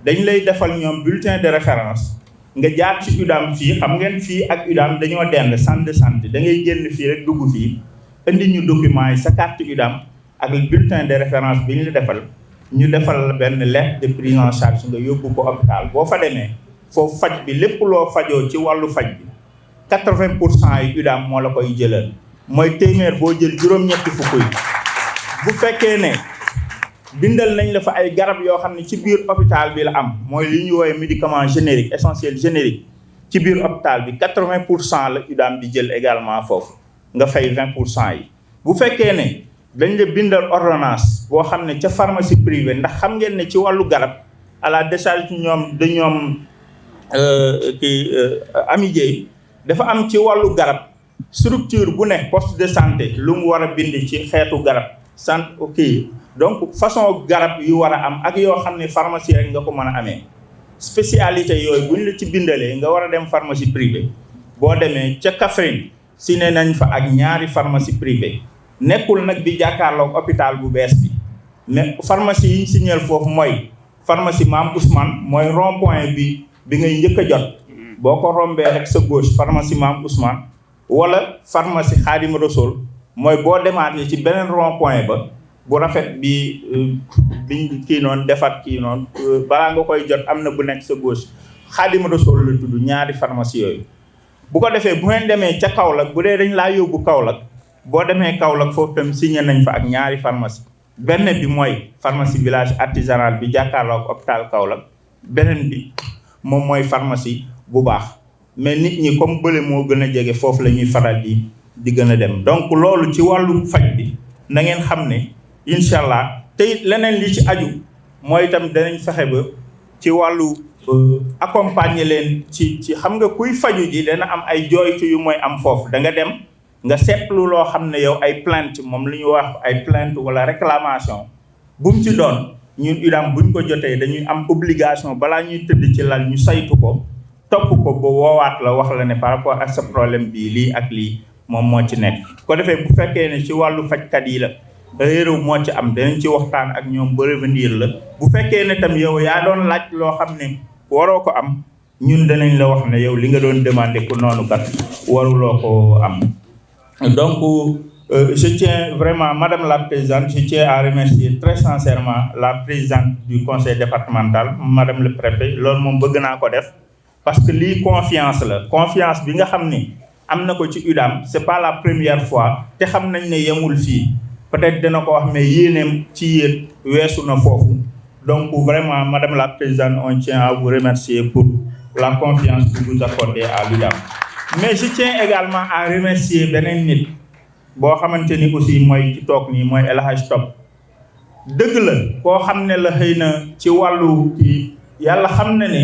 dañ lay defal ñoom bulletin de référence nga jaar ci UDAM fii xam ngeen fii ak UDAM dañoo dend centre de santé da ngay génn fii rek dugg fii indi ñu document yi sa carte UDAM ak bulletin de référence bi ñu la defal ñu defal la benn lettre de prise en charge nga yóbbu ko hôpital boo fa demee foofu faj bi lépp loo fajoo ci wàllu faj bi 80% yi UDAM moo la koy jëlal mooy téeméer boo jël juróom-ñetti fukk yi bu fekkee ne bindal nañ la fa ay garab yoo xam ne ci biir hôpital bi la am mooy li ñu woowee médicament générique essentiel générique ci biir hôpital bi 80% la UDAM di jël également foofu nga fay 20% yi bu fekkee ne dañ la bindal ordonnance boo xam ne ca pharmacie privée ndax xam ngeen ne ci wàllu garab à la décharge ñoom Amitié dafa am ci wàllu garab structure bu ne poste de santé lu mu war a bind ci xeetu garab sant ok donc façon garab yu war a am ak yoo xam ne pharmacie rek nga ko mën a amee spécialité yooyu buñ la ci bindalee nga war a dem pharmacie privée boo demee ca Kaffrine si ne nañ fa ak ñaari pharmacie privée nekkul nag di jàkkaarloog hôpital bu bees bi mais pharmacie yi ñu signal foofu mooy pharmacie Maam Ousmane mooy rond point bi ngay njëkk a jot boo ko rombee rek sa gauche pharmacie Maam Ousmane wala pharmacie Khadim Rassoul mooy boo demaatee ci beneen rond point ba bu rafet bi biñ kii noonu defat kii noonu balaa nga koy jot am na bu nekk sa gauche Khadim Rassoul la tudd ñaari pharmacie yooyu bu ko defee bu ngeen demee ca Kaolack bu dee dañ laa yóbbu Kaolack boo demee Kaolack foofu tam signé nañ fa ak ñaari pharmacie benn bi mooy pharmacie village artisanal bi jàkkaarloo ak hôpital Kaolack beneen bi moom mooy pharmacie bu baax mais nit ñi comme bële moo gën a jege foofu la ñuy faral di gën a dem donc loolu ci wàllu faj bi na ngeen xam ne incha allah te it leneen li ci aju mooy itam danañ fexe ba ci wàllu accompagner leen ci xam nga kuy faju ji dana am ay jooytu yu mooy am foofu da nga dem nga seetlu loo xam ne yow ay plainte moom li ñuy wax ay plainte wala réclamation bu mu ci doon ñun UDAM buñ ko jotee dañuy am obligation balaa ñuy tëdd ci lal ñu saytu ko topp ko ba woowaat la wax la ne par rapport ak sa problème bii lii ak lii moom moo ci nekk ko defee bu fekkee ne ci wàllu fajkat yi la réew moo ci am danañ ci waxtaan ak ñoom ba revenir la bu fekkee ne tam yow yaa doon laaj loo xam ne waroo ko am ñun danañ la wax ne yow li nga doon demandé ku noonu kat waruloo ko am donc je tiens vraiment madame la présidente je tiens à remercier très sincèrement la présidente du conseil départemental madame le préfet loolu moom bëgg naa ko def parce que lii confiance la confiance bi nga xam ni am na ko ci UDAM c'est pas la première fois te xam nañ ne yemul fii peut-être dina ko wax mais yéeneem ci yéen weesu na foofu donc vraiment madame la présidente on tient à vous remercier pour la confiance que vous accordez à l'UDAM mais je tiens également à remercier beneen nit boo xamante ni aussi mooy ci toog nii mooy El Hadj Top dëgg la koo xam ne la xëy na ci wàllu kii yàlla xam na ne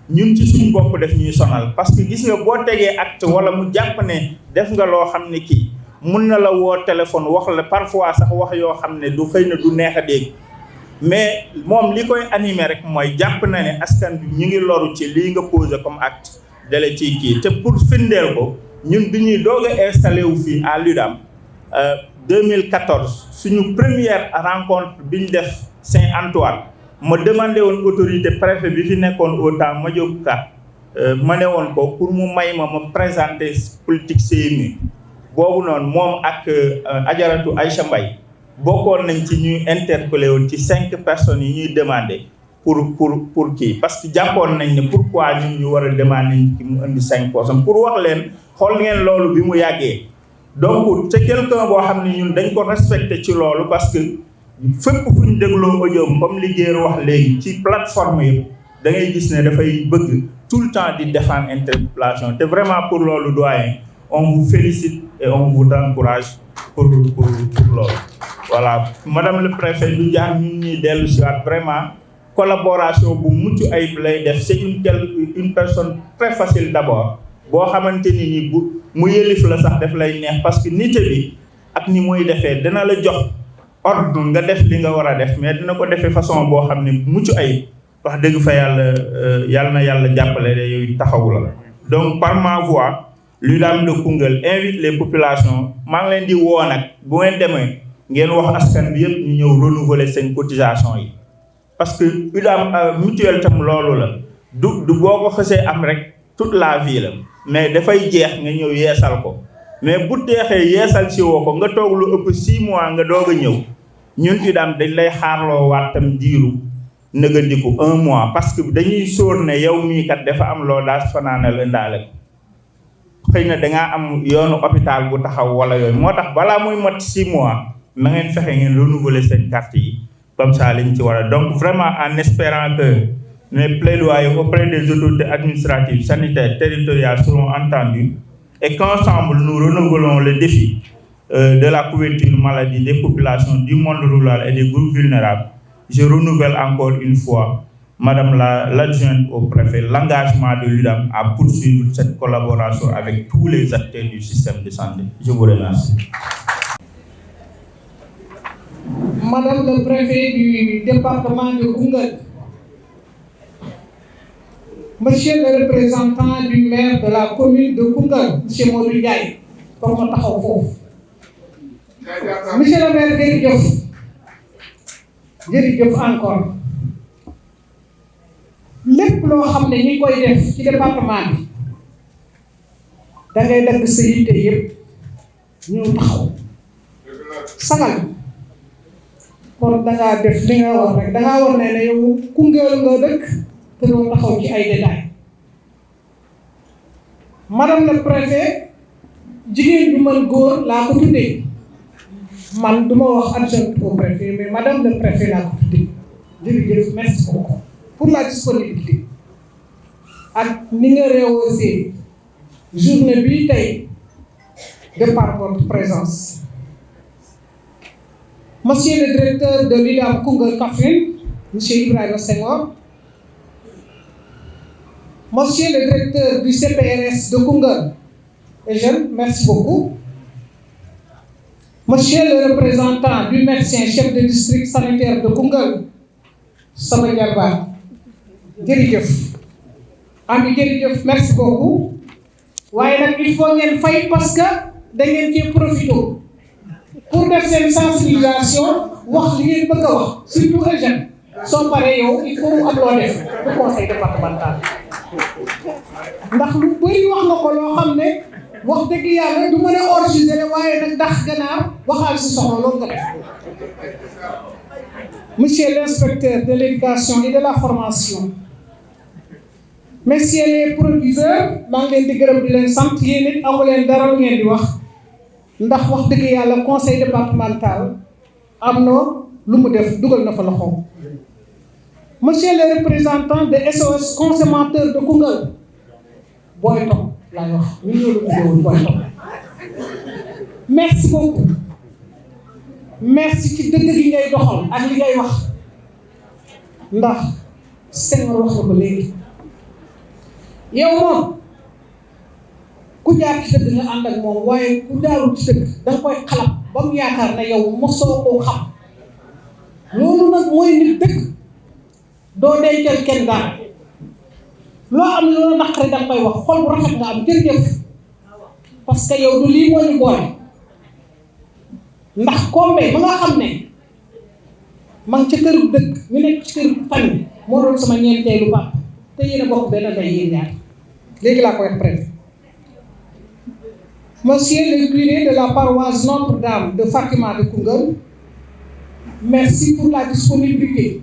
ñun ci suñu bopp def ñuy sonal parce que gis nga boo tegee acte wala mu jàpp ne def nga loo xam ne kii mun na la woo téléphone wax la parfois sax wax yoo xam ne du xëy na du neex a dégg mais moom li koy animé rek mooy jàpp na ne askan bi ñu ngi loru ci lii nga posé comme acte dale ci kii te pour firndeel ko ñun bi ñuy doog a installé wu fii à l'UDAM 2014 suñu première rencontre bi ñu def Saint-Antoine ma demandé woon autorité préfet bi fi nekkoon au temps ma jóg kat ma ne woon ko pour mu may ma présenter politique CMU boobu noonu moom ak Ajaratu Aïcha Mbaye bokkoon nañ ci ñuy interpellé woon ci 5 personnes yi ñuy demandé pour kii parce que jàppoon nañ ne pourquoi ñun ñu war a demandé ci mu indi 5 personnes pour wax leen xool ngeen loolu bi mu yàggee donc c'est quelqu'un boo xam ne ñun dañ ko respecté ci loolu parce que fépp fu ñu dégloo audio comme li Guèye wax léegi ci plateforme yëpp da ngay gis ne dafay bëgg tout le temps di défendre interpellation te vraiment pour loolu doyen on vous félicite et on vous encourage pour loolu voilà madame le préfet du jaar ñun ñuy dellu si waat vraiment collaboration bu mucc ayib lay def c'est une personne très facile d'abord boo xamante ni bu mu yëlif la sax def lay neex parce que nité bi ak ni muy defee dina la jox ordre nga def li nga war a def mais dina ko defee façon boo xam ne mucc ayib wax dëgg fa yàlla na yàlla jàppale yooyu taxawu la donc par ma voix l'UDAM de Koungheul invite les populations maa ngi leen di woo nag bu ngeen demee ngeen wax askan bi yëpp ñu ñëw renouveler seen cotisation yi parce que UDAM mutuelle tam loolu la du boo ko xësee am rek toute la vie la mais dafay jeex nga ñëw yeesal ko mais bu teexee yeesal si woo ko nga toog lu ëpp 6 mois nga doog a ñëw ñun UDAM dañ lay xaarloo waat tam diiru nëgandiku 1 mois parce que dañuy sóor ne yow mii kat dafa am loo daal fanaanal indaale ko xëy na dangaa am yoonu hôpital bu taxaw wala yooyu moo tax balaa muy mat 6 mois na ngeen fexe ngeen renouveler seen carte yi comme ça lañ ci war a donc vraiment en espérant que mes plaidoyers auprès des autorités administratives, sanitaires, territoriales seront entendus et qu'ensemble nous renouvelons le défi de la couverture maladie des populations du monde rural et des groupes vulnérables. Je renouvelle encore une fois, Madame l'adjointe au préfet, l'engagement de l'UDAM à poursuivre cette collaboration avec tous les acteurs du système de santé. Je vous remercie. Madame le préfet du département de Koungheul, Monsieur le représentant du maire de la commune de Koungheul, M. Modou Ndiaye, pour ma taxaw foofu. Monsieur le maire jërëjëf encore lépp loo xam ne ñi koy def ci département bi da ngay dagg sa yitte yëpp ñu taxaw sagal kon dangaa def li nga war rek dangaa war ne yow Koungheul nga dëkk te doo taxaw ci ay détails. Madame le préfet jigéen bi mën góor laa ko tuddee man du ma wax adjointe au préfet mais madame le préfet laa ko tuddee jërëjëf merci beaucoup pour la disponibilité ak ni nga rehausser journée bii tey de par votre présence. Monsieur le directeur de l'UDAM Koungheul Kaffrine, monsieur Ibrahima Senghor, monsieur le directeur du CPRS de Koungheul, et je merci beaucoup. Monsieur le représentant du médecin chef de district sanitaire de Koungheul, sama jarbaat jërëjëf ami jërëjëf merci beaucoup waaye nag il faut ngeen fay parce que da ngeen cee profité pour def seen sensibilisation wax li ngeen bëgg a wax surtout les jeunes soo paree yow il faut mu am loo def le conseil départemental ndax lu bëri wax nga ko loo xam ne wax dëgg yàlla du mën a organiser waaye nag ndax ganaar waxaal si soxla loolu nga def. Monsieur l'inspecteur de l'éducation et de la formation, messieurs les proviseurs maa ngi leen di gërëm di leen sant yéen it amu leen dara lu ngeen di wax ndax wax dëgg yàlla conseil départemental am na lu mu def dugal na fa loxo. Monsieur le représentant de SOS consommateur de Koungheul booy toog laay wax ñu ñëw lu mu booy toog merci beaucoup. merci ci dëgg gi ngay doxal ak li ngay wax ndax Senghor wax na ko léegi yow moom ku jaar ci dëgg nga ànd ak moom waaye ku jaarul ci dëgg da nga koy xalab ba mu yaakaar ne yow mosoo koo xam loolu nag mooy nit dëgg doo dencal kenn daal loo am loolu naqari da nga koy wax xol bu rafet nga am jërëjëf parce que yow du lii moo ñu boole. ndax kombe ba nga xam ne ma ngi ca këru dëkk ñu nekk ci këru famille moo doon sama ñeenteelu pap te yéen a bokk benn day yéen ñaar léegi laa koy wax préfet. Monsieur le curé de la paroisse Notre-Dame de Fatima de Koungheul merci pour la disponibilité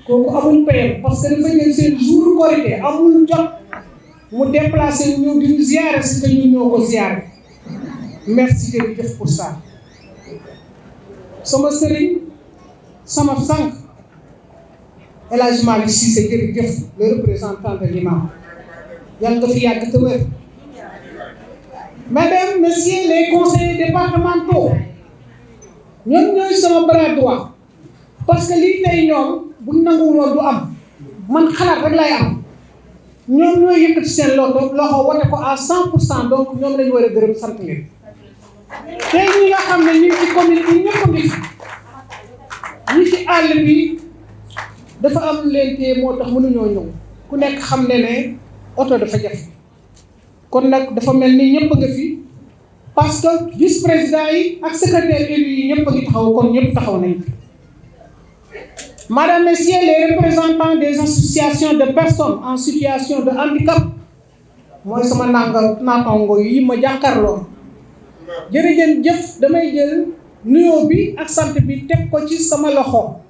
kooku amul payam parce que dafa jël seen jour Korité amul jot mu déplacé wu ñëw di ñu ziare si te ñun ñoo ko ziare merci jërëjëf pour ça. sama sëriñ sama sang El Hadj Malick Cissé jërëjëf le représentant de l'imam yàlla nga fi yàgg te wér. Mesdames, Messieurs les conseillers départementaux ñoom ñooy sama bras droit parce que lii tey ñoom bu nanguwul woon du am man xalaat rek lay am ñoom ñooy yëkkati seen loxo wote ko à 100% donc ñoom lañu war a gërëm sant leen. tey ñi nga xam ne ñu ngi ci commune bi ñëpp a ngi fi ñi ci àll bi dafa am leen téye moo tax mënuñoo ñëw ku nekk xam ne ne oto dafa jafe kon nag dafa mel ni ñëpp a nga fi parce que vice président yi ak secrétaire élu yi ñëpp a ngi taxaw kon ñëpp taxaw nañ fi. Madame, Messieurs les représentants des associations de personnes en situation de handicap mooy sama naataango yi ma jàkkaarloo. jërëjëf damay jël nuyoo bi ak sant bi teg ko ci sama loxo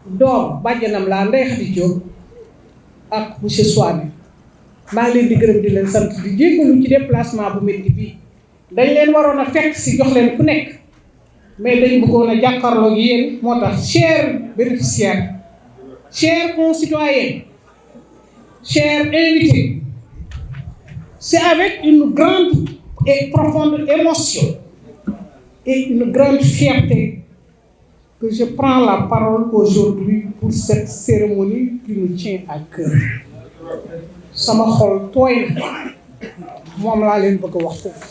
doom bàjjanam laa Ndeye Khady Diop ak monsieur Souane maa ngi leen di gërëm di leen sant di jéggalu ci déplacement bu métti bii dañ leen waroon a fekk si jox leen ku nekk mais dañ bëggoon a jàkkaarloo ak yéen moo tax chers bénéficiaires chers concitoyens chers invités c'est avec une grande et profonde émotion et une grande fierté que je prends la parole aujourd'hui pour cette cérémonie qui nous tient à cœur. sama xol tooy na moom laa leen bëgg a wax foofu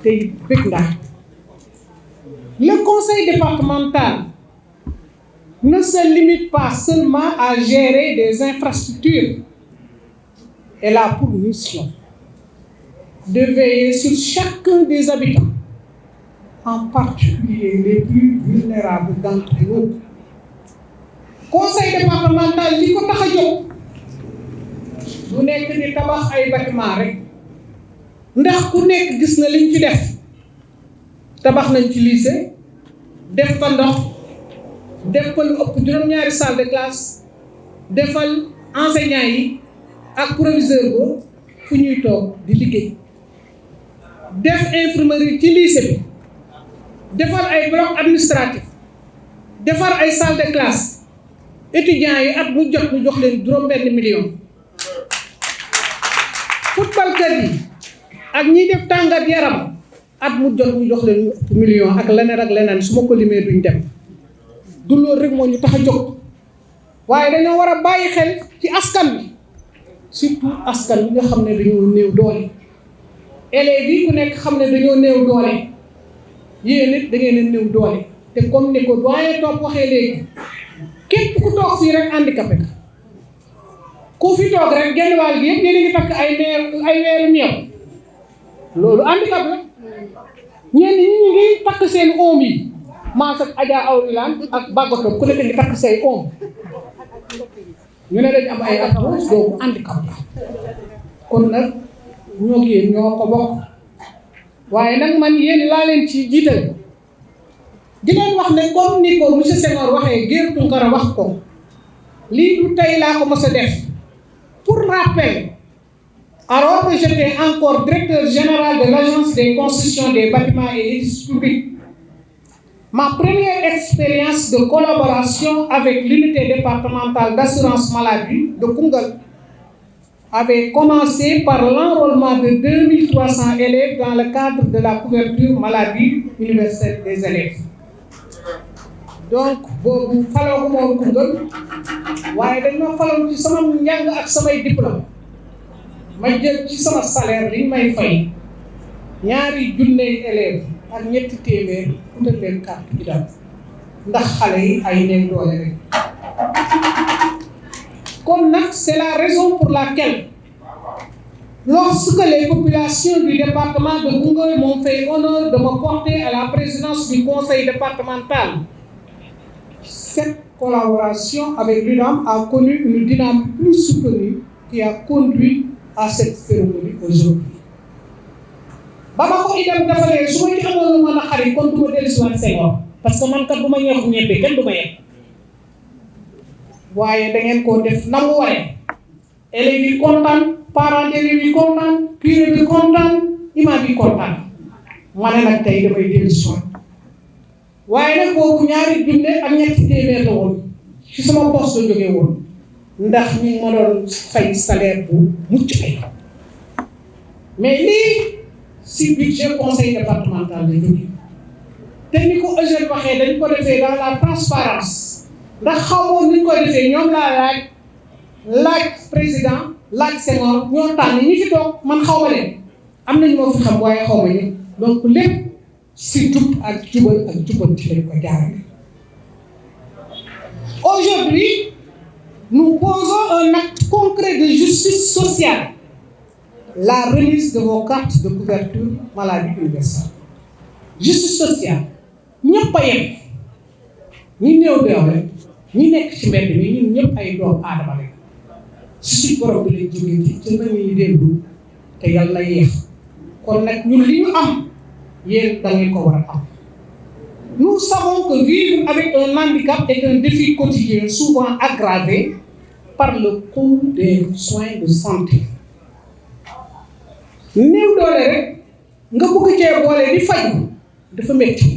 tey bëgg naa. Le conseil départemental ne se limite pas seulement à gérer des infrastructures. Elle a pour mission de veiller sur chacun des habitants, en particulier les plus vulnérables d'entre nous. Conseil départemental li ko tax a jóg du nekk di tabax ay bâtiment rek ndax ku nekk gis na liñ ci def tabax nañ ci lycée def fa ndox def fa lu ëpp juróom-ñaari salle de classe defal enseignants yi ak proviseur ba fu ñuy toog di liggéey def infirmerie ci lycée bi defar ay bloc administratif defar ay salle de classe étudiants yi at mu jot ñu jox leen juróom-benn million footballkat yi ak ñiy def tàngat yaram at mu jot ñu jox leen million ak leneen su ma ko limee duñ dem du loolu rek moo ñu tax a jóg waaye dañoo war a bàyyi xel ci askan bi surtout askan bi nga xam ne dañoo néew doole élèves yi ku nekk xam ne dañoo néew doole yéen it da ngeen a néew doole te comme ni ko doyen toog waxee léegi képp ku toog fii rek handicapé ka ku fi toog rek genn wàll gi yëpp yéen a ngi takk ay weeru meew loolu handicap la ñenn ñi ñu ngi takk seen oom yi maas ak Adja Awlilaan ak Bagoto ku nekk ngi takk say oom ñu ne dañu am ay arthrose boobu handicap la kon nag ñoo ngi yéen ñoo ko bokk waaye nag man yéen laa leen ci jiital di leen wax ne comme ni ko monsieur Senghor waxee Guèye Tunkara wax ko lii du tey laa ko mos a def pour rappel alors que j'étais encore directeur général de l'agence des constructions des bâtiments et édifices publics. Ma première expérience de collaboration avec l'unité départementale d'assurance maladie de Koungheul avait commencé par l'enrôlement de 2300 élèves dans le cadre de la couverture maladie universelle des élèves. Donc, boobu faloo moom Koungheul waaye dañ ma faloon ci sama njàng ak samay diplôme ma jël ci sama salaire liñ may fay ñaari junney élèves ak ñetti téeméer utal leen carte d'identité ndax xale yi ay néew doole rek comme nag c'est la raison pour laquelle lorsque les populations du département de Koungheul m'ont fait honneur de me porter à la présidence du conseil départemental, cette collaboration avec l'UNAM a connu une dynamique plus soutenue qui a conduit à cette cérémonie aujourd'hui. ba ma ko itam defalee su ma ci amoon lu ma naqari kon du ma dellusiwaat Senghor parce que man kat bu ma ñeexu ñebbe kenn du ma yegg waaye da ngeen koo def na mu waree élèves yi kontaan parents d'élèves yi kontaan curé bi kontaan imam bi kontaan ma ne nag tey damay dellusiwaat waaye nag boobu ñaari junne ak ñetti téeméer la woon ci sama poste la jógee woon ndax ñu ma doon fay salaire bu mucc ay mais lii si budget conseil départemental la jógee te ni ko Eugène waxee dañ ko defee dans la transparence ndax xamoon ni ñu koy defee ñoom laa laaj président laaj Senghor ñoo tànn ñi fi toog man xaw ma leen am nañu moo fi xam waaye xaw ma ñëpp donc lépp si jub ak jubal ak jubanti lañ ko jaarale. Aujourd'hui, nous posons un acte concret de justice sociale, la remise de vos cartes de couverture maladie universelle. Justice sociale ñëpp a yem ñi néew doole ñi nekk ci mbedd mi ñun ñëpp ay doom aadama lañ si suñ borom bi lañ jógee ci nañuy déglu te yàlla na yéex kon nag ñun li ñu am yéen da ngeen ko war a am. Nous savons que vivre avec un handicap est un défi quotidien souvent aggravé par le coût des soins de santé. néew doole rek nga bëgg cee boole di faju dafa métti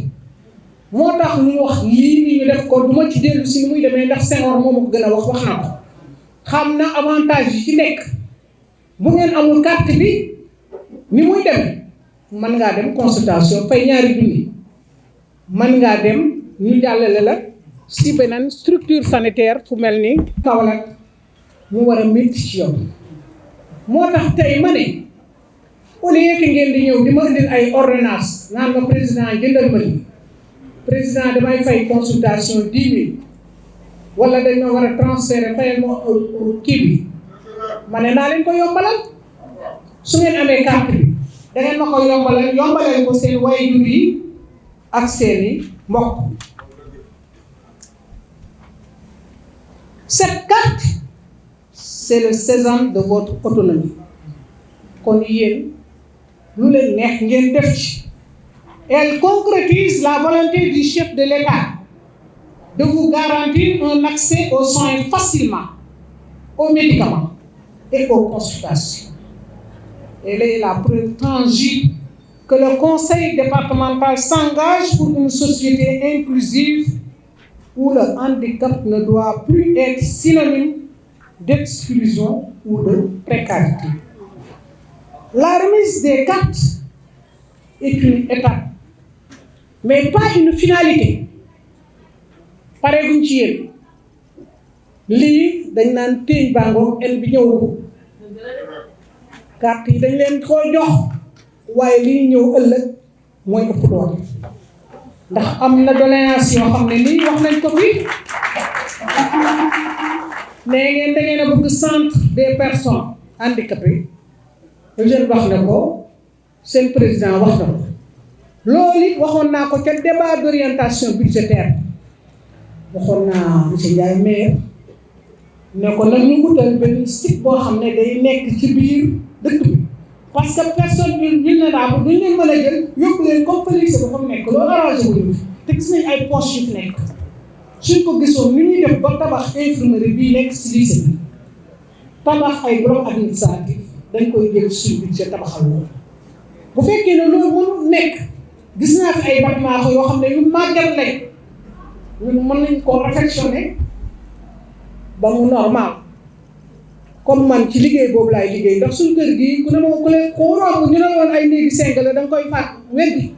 moo tax ñu wax lii ni ñu def ko du ma ci dellu si ni muy demee ndax Senghor moo ma ko gën a wax na ko xam na avantage yi ci nekk bu ngeen amul carte bi ni muy demee mën ngaa dem consultation fay ñaari junni mën ngaa dem ñu jàllale la si beneen structure sanitaire fu mel ni Kaolack mu war a métti ci yow moo tax tey ma ne au lieu que ngeen di ñëw di ma indil ay ordonnance naan ma président jëndal ma li président damay fay consultation 10 000 wala dañ ma war a transférer fayal ma kii bi ma ne naa leen ko yombalal su ngeen amee carte bi da ngeen ma ko yombalal ko seen waajur yi ak seeni mbokk. Cette carte c'est le sésame de votre autonomie kon yéen lu leen neex ngeen def ci. Elle concrétise la volonté du chef de l'État de vous garantir un accès aux soins facilement, aux médicaments et aux consultations. Elle est la preuve tangible que le conseil départemental s'engage pour une société inclusive où le handicap ne doit plus être synonyme d'exclusion ou de précarité. La remise des cartes est une étape, mais pas une finalité. pareeguñ ci yéen lii dañ naan téeñ bàngoog en bi ñëw carte yi dañ leen koo jox waaye lii ñëw ëllëg mooy ëpp doole ndax am na doléance yoo xam ne lii wax nañ ko fi nee ngeen da ngeen a bëgg centre des personnes handicapées Eugène wax na ko seen président wax na ko loolu it waxoon naa ko ca débat d'orientation budgétaire waxoon naa monsieur Ndiaye maire ne ko nag ñu wutal benn site boo xam ne day nekk ci biir dëkk bi parce que personne vulnérable duñ leen mën a jël yóbbu leen comme Félix ba fa mu nekk loolu arrangé wuñu te gis nañ ay poches yu fi nekk suñ ko gisoon ni ñuy def ba tabax infirmerie bii nekk ci lycée bi tabax ay bloc administratif dañ koy jël suñu budget tabaxal loolu bu fekkee ne loolu mënul nekk gis naa fi ay bâtiment yoo xam ne yu màggat lañ ñun mën nañ koo réfectionner ba mu normal comme man ci liggéey boobu laay liggéey ndax suñu kër gi ku ne ma ku leen ku romb ñu ne woon ay néegi sengale da nga koy faat weddi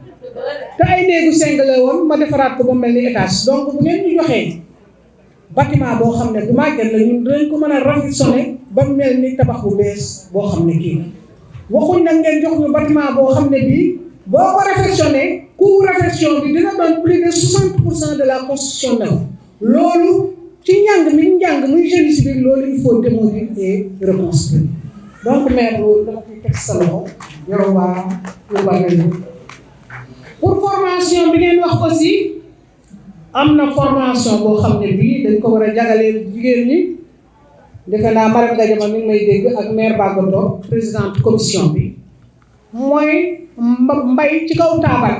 te ay néegu sengale woon ma defaraat ko ba mel ni étage donc bu ngeen ñu joxee bâtiment boo xam ne bu màggat la ñun dinañ ko mën a réfectionner ba mel ni tabax bu bees boo xam ne kii waxuñ nag ngeen jox ñu bâtiment boo xam ne bii boo ko réfectionné coût réfection bi dina doon plus de 60% de la construction neuve loolu ci njàng mi njàng muy génie civil loolu il faut démolir et reconstruire donc maire loolu dama koy teg sa loxo yow waa pour formation bi ngeen wax aussi am na formation boo xam ne bii dañ ko war a jagaleel jigéen ñi defe naa Marème Gadiama mi ngi may dégg ak maire Bagoto présidente commission bi mooy mbay ci kaw taabal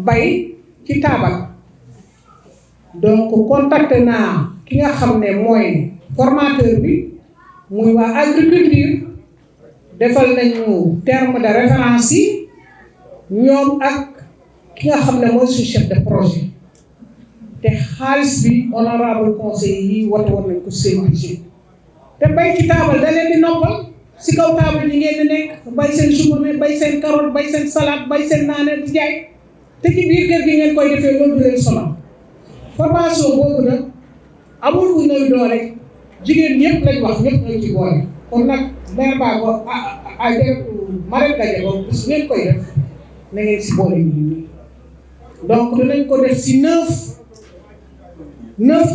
bay ci taabal donc contacté naa ki nga xam ne mooy formateur bi muy waa agriculture defal nañu terme de référence yi ñoom ak ki nga xam ne mooy suñu chef de projet te xaalis bi honorable conseil yi wate woon nañ ko seen budget te bay ci taabal da leen di noppal si kaw taabal yi ngeen di nekk bay seen chou-pommé bay seen carotte bay seen salade bay seen naane di jaay te ci biir kër gi ngeen koy defee loolu du leen sonal formation boobu nag amul ku néew doole jigéen ñëpp lañ wax ñëpp lañ ci boole kon nag maire Bago ay Marème Gadiama bis ngeen koy def na ngeen si boole ñi donc dinañ ko def si 9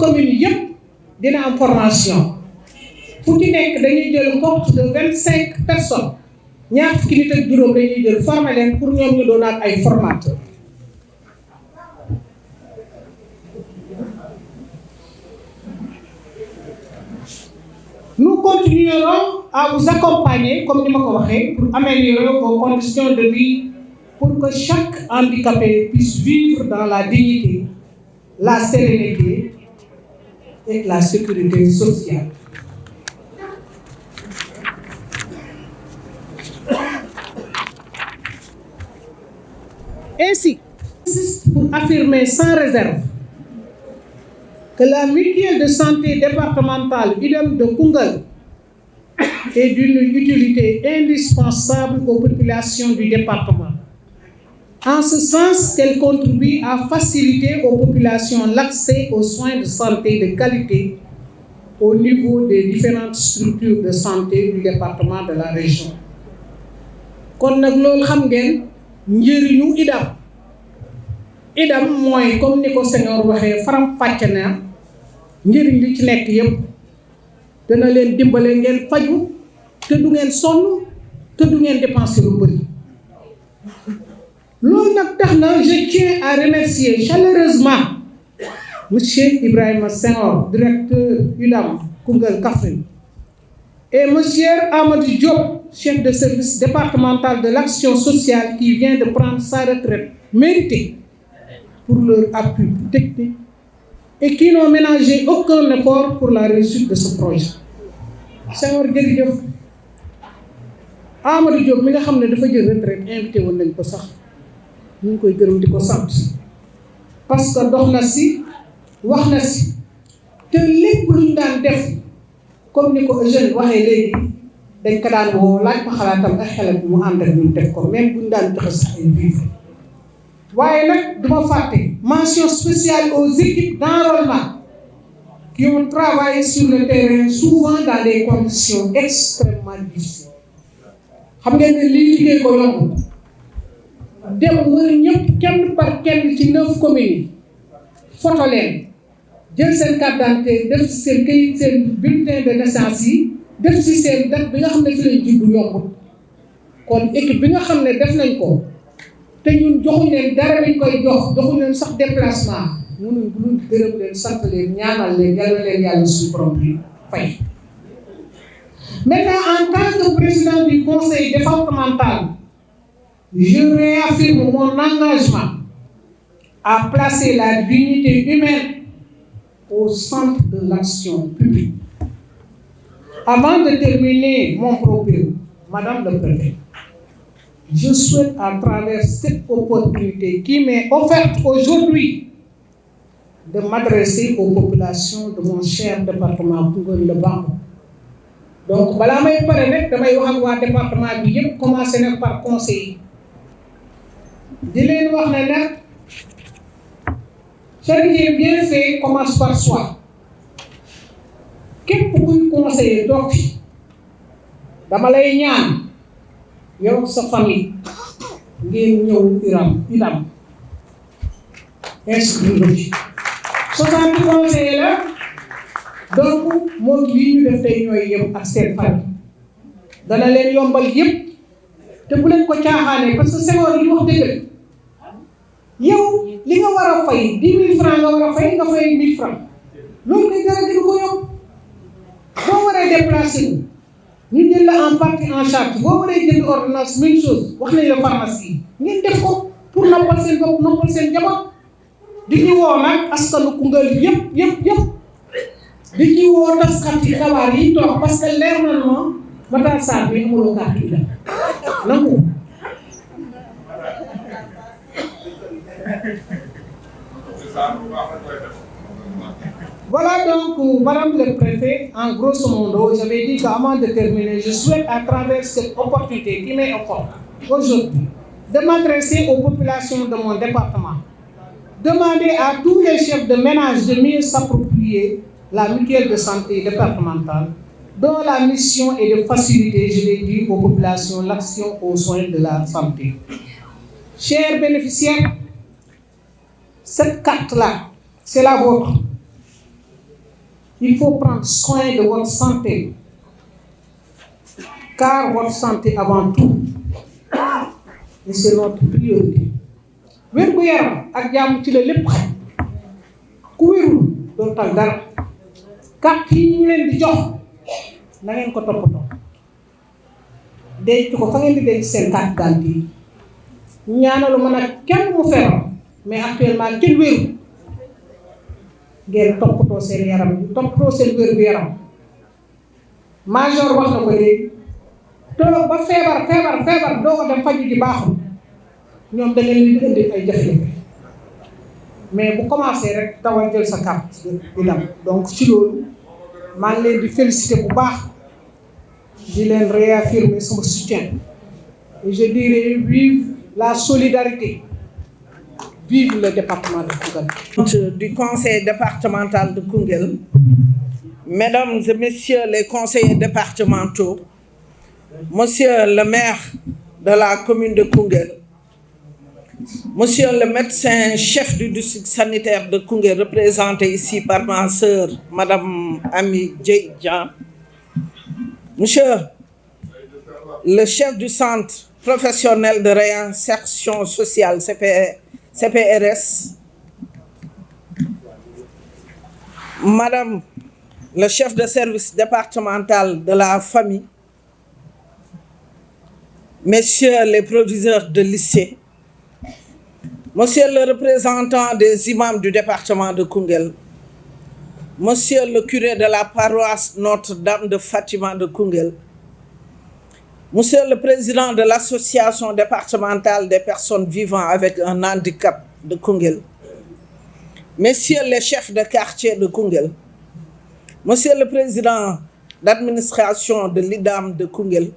communes yëpp dina am formation fu ci nekk dañuy jël cohorte de 25 personnes ñaar fukki nit ak juróom dañuy jël former leen pour ñoom ñu doonaat ay formateurs. Nous continuerons à vous accompagner, comme je l'ai dit, pour améliorer vos conditions de vie, pour que chaque handicapé puisse vivre dans la dignité, la sérénité et la sécurité sociale. Ainsi, pour affirmer sans réserve que la mutuelle de santé départementale IDEM de Koungheul est d'une utilité indispensable aux populations du département. En ce sens qu'elle contribue à faciliter aux populations l'accès aux soins de santé de qualité au niveau des différentes structures de santé du département de la région. Kon nag loolu xam ngeen njëriñu IDAM mooy comme ni ko Senghor waxee faram fàcce na njëriñ li ci nekk yëpp dana leen dimbale ngeen faju te du ngeen sonn te du ngeen dépenser lu bëri loolu nag tax na je tiens à remercier chaleureusement monsieur Ibrahima Senghor, directeur UDAM Koungheul Kaffrine, et monsieur Amadou Diop, chef de service départemental de l'action sociale qui vient de prendre sa retraite méritée pour leur appui technique et qui n'ont ménagé aucun effort pour la réussite de ce projet. Senghor jërëjëf Amadou Diop mi nga xam ne dafa jël retraite invité woon nañ ko sax ñu ngi koy gërëm di ko sant parce que dox na si wax na si te lépp luñ daan def comme ni ko Eugène waxee léegi dañ ko daan woo laaj ko xalaatam ak xelam bi mu ànd ak ñu def ko même buñ daan joxe sax ay vivre waaye nag duma fàtte mention spéciale aux équipes d'enrôlement qui ont travaillé sur le terrain souvent dans des conditions extrêmement difficiles xam ngeen ne lii liggéey ko yomb dem wër ñëpp kenn par kenn ci 9 communes yi photo leen jël seen carte d'identité def ci seen kayit seen bulletin de naissance yi def ci seen date bi nga xam ne fi lañ juddu yombut kon équipe bi nga xam ne def nañ ko te ñun joxuñ leen dara lañ koy joxuñ leen sax déplacement mënuñ lu gërëm leen sant leen ñaanal leen yàlla leen yàlla suñu borom bi fay. Maintenant, en tant que président du conseil départemental, je réaffirme mon engagement à placer la dignité humaine au centre de l'action publique. Avant de terminer mon propos, Madame le Préfet, je souhaite à travers cette opportunité qui m'est offerte aujourd'hui de m'adresser aux populations de mon cher département Koungheul-le-Bambo. Donc, balaa may pare nag damay wax ak waa département bi yëpp commencé nag par conseil di leen wax ne nag charité bien fait commence par soi. Képp kuy conseiller toog fi dama lay ñaan yow sa famille ngeen ñëw idam inscrire ci 60 conseillers la. Donc moo lii ñu def tey ñooy yem ak seen famille dana leen yombal yëpp te bu leen ko caaxaanee parce que Senghor yi wax dëgg yow li nga war a fay 10 000 francs nga war a fay nga fay 1000 francs loolu day dara gën ko yomb boo waree déplacé ñu jël la en partie en charge boo waree jënd ordonnance même chose wax nañ la pharmacie ngeen def ko pour noppal seen bopp noppal seen njaboot di ñu woo nag askanu Koungheul yëpp. di ci woo taskati xabaar yi toog parce que leer na ma Matar Sarr bi amuloo kàddu gi la nangu. Voilà donc, Madame le Préfet, en grosso modo, j'avais dit qu'avant de terminer, je souhaite à travers cette opportunité qui m'est offerte aujourd'hui de m'adresser aux populations de mon département, demander à tous les chefs de ménage de mieux s'approprier la mutuelle de santé départementale, dont la mission est de faciliter, je l'ai dit, aux populations l'accès aux soins de la santé. Chers bénéficiaires, cette carte-là, c'est la vôtre. Il faut prendre soin de votre santé, car votre santé avant tout, et c'est notre priorité. Wér gu yaram ak jàmm ci la lépp xaj ku wérul doo tal dara. Carte yi ñu leen di jox na ngeen ko toppatoo denc ko fa ngeen di denc seen carte d'identité yi ñaanalu ma nag kenn mu feebar mais actuellement kenn wéru ngeen toppatoo seen yaram toppatoo seen wér gu yaram major wax na ko léegi toog ba feebar doo ko dem faju ji baaxul ñoom da leen di indi ay jafe-jafe mais bu commencé rek tawal jël sa carte di dem donc ci loolu maa ngi leen di féliciter bu baax di leen réaffirmer sama soutien et je dirais vive la solidarité, vive le département de Koungheul. Du conseil départemental de Koungheul, mesdames et messieurs les conseillers départementaux, monsieur le maire de la commune de Koungheul, monsieur le médecin chef du district sanitaire de Koungheul, représenté ici par ma sœur, madame Ami Djeidjan, monsieur le chef du centre professionnel de réinsertion sociale CPRS, madame le chef de service départemental de la famille, messieurs les proviseurs de lycée, monsieur le représentant des imams du département de Koungheul, monsieur le curé de la paroisse Notre-Dame de Fatima de Koungheul, monsieur le président de l'association départementale des personnes vivant avec un handicap de Koungheul, messieurs les chefs de quartier de Koungheul, monsieur le président d'administration de l'IDAM de Koungheul,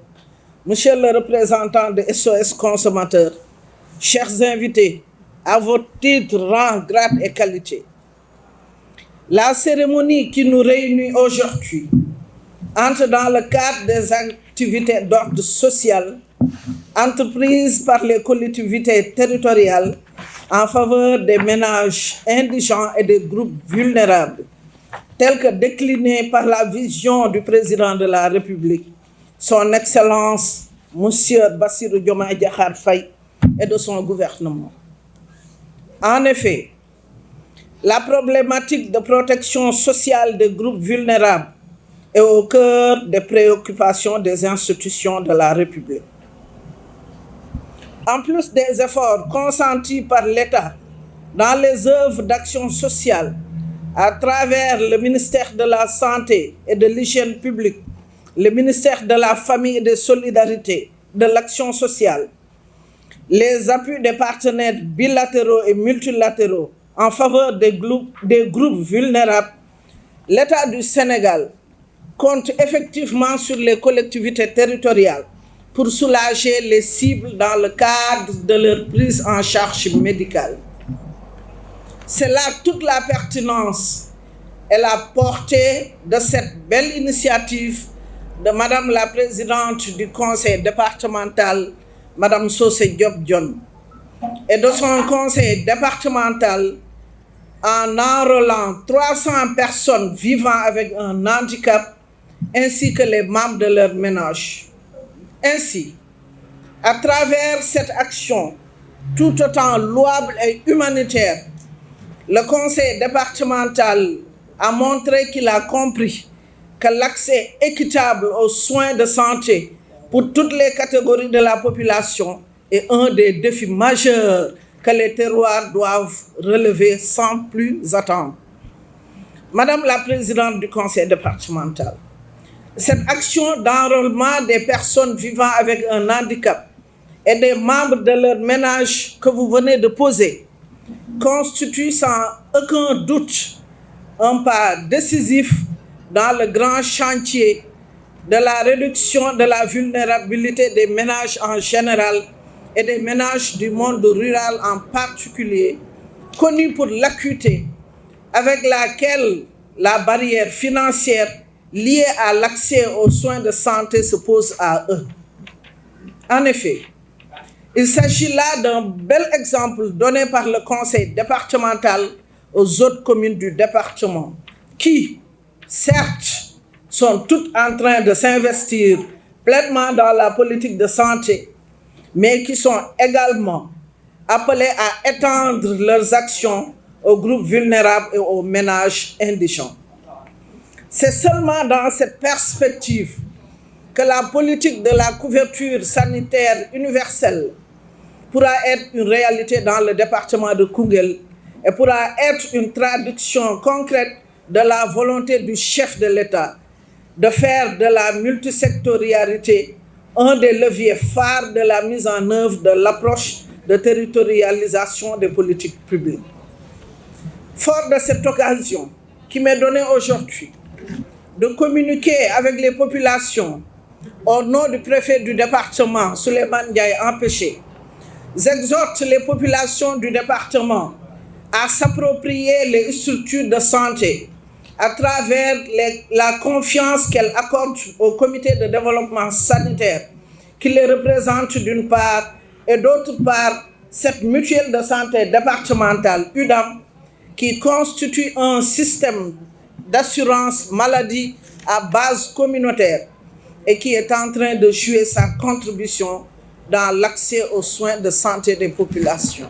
monsieur le représentant de SOS Consommateurs, chers invités, à votre titre, rang, grade et qualité. La cérémonie qui nous réunit aujourd'hui entre dans le cadre des activités d'ordre social entreprises par les collectivités territoriales en faveur des ménages indigents et des groupes vulnérables, tels que déclinés par la vision du président de la République, son Excellence Monsieur Bassirou Diomaye Diakhar Faye et de son gouvernement. En effet, la problématique de protection sociale des groupes vulnérables est au cœur des préoccupations des institutions de la République. En plus des efforts consentis par l'État dans les œuvres d'action sociale à travers le ministère de la Santé et de l'Hygiène publique, le ministère de la Famille et des Solidarités, de l'Action sociale, les appuis des partenaires bilatéraux et multilatéraux en faveur des groupes vulnérables, l'État du Sénégal compte effectivement sur les collectivités territoriales pour soulager les cibles dans le cadre de leur prise en charge médicale. C'est là toute la pertinence et la portée de cette belle initiative de Madame la Présidente du Conseil départemental, Madame Socé Diop Dione, et de son conseil départemental en enrôlant 300 personnes vivant avec un handicap ainsi que les membres de leur ménage. Ainsi, à travers cette action tout autant louable et humanitaire, le conseil départemental a montré qu'il a compris que l'accès équitable aux soins de santé pour toutes les catégories de la population est un des défis majeurs que les terroirs doivent relever sans plus attendre. Madame la Présidente du Conseil départemental, cette action d'enrôlement des personnes vivant avec un handicap et des membres de leur ménage que vous venez de poser constitue sans aucun doute un pas décisif dans le grand chantier de la réduction de la vulnérabilité des ménages en général et des ménages du monde rural en particulier, connus pour l'acuité avec laquelle la barrière financière liée à l'accès aux soins de santé se pose à eux. En effet, il s'agit là d'un bel exemple donné par le conseil départemental aux autres communes du département qui, certes, sont toutes en train de s'investir pleinement dans la politique de santé, mais qui sont également appelées à étendre leurs actions aux groupes vulnérables et aux ménages indigents. C'est seulement dans cette perspective que la politique de la couverture sanitaire universelle pourra être une réalité dans le département de Koungheul et pourra être une traduction concrète de la volonté du chef de l'État de faire de la multisectorialité un des leviers phares de la mise en œuvre de l'approche de territorialisation des politiques publiques. Fort de cette occasion qui m'est donnée aujourd'hui de communiquer avec les populations au nom du préfet du département, Souleymane Ndiaye Empêché, j'exhorte les populations du département à s'approprier les structures de santé à travers la confiance qu'elles accordent au comité de développement sanitaire qui les représente d'une part et d'autre part cette mutuelle de santé départementale UDAM qui constitue un système d'assurance maladie à base communautaire et qui est en train de jouer sa contribution dans l'accès aux soins de santé des populations.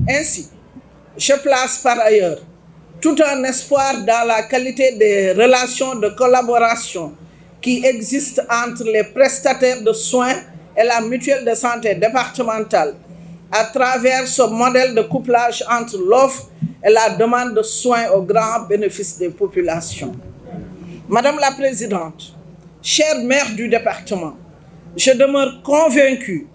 Ainsi, je place par ailleurs tout un espoir dans la qualité des relations de collaboration qui existent entre les prestataires de soins et la mutuelle de santé départementale à travers ce modèle de couplage entre l'offre et la demande de soins au grand bénéfice des populations. Madame la Présidente, chère maire du département, je demeure convaincue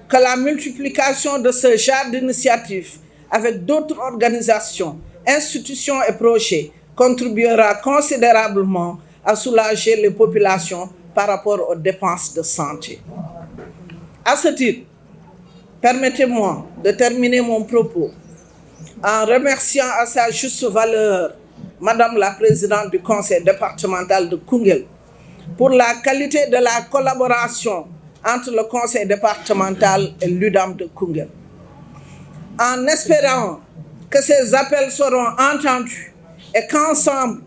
que la multiplication de ce genre d'initiatives avec d'autres organisations, institutions et projets contribuera considérablement à soulager les populations par rapport aux dépenses de santé. À ce titre, permettez-moi de terminer mon propos en remerciant à sa juste valeur Madame la Présidente du Conseil départemental de Koungheul pour la qualité de la collaboration entre le Conseil départemental et l'UDAM de Koungheul. En espérant que ces appels seront entendus et qu'ensemble,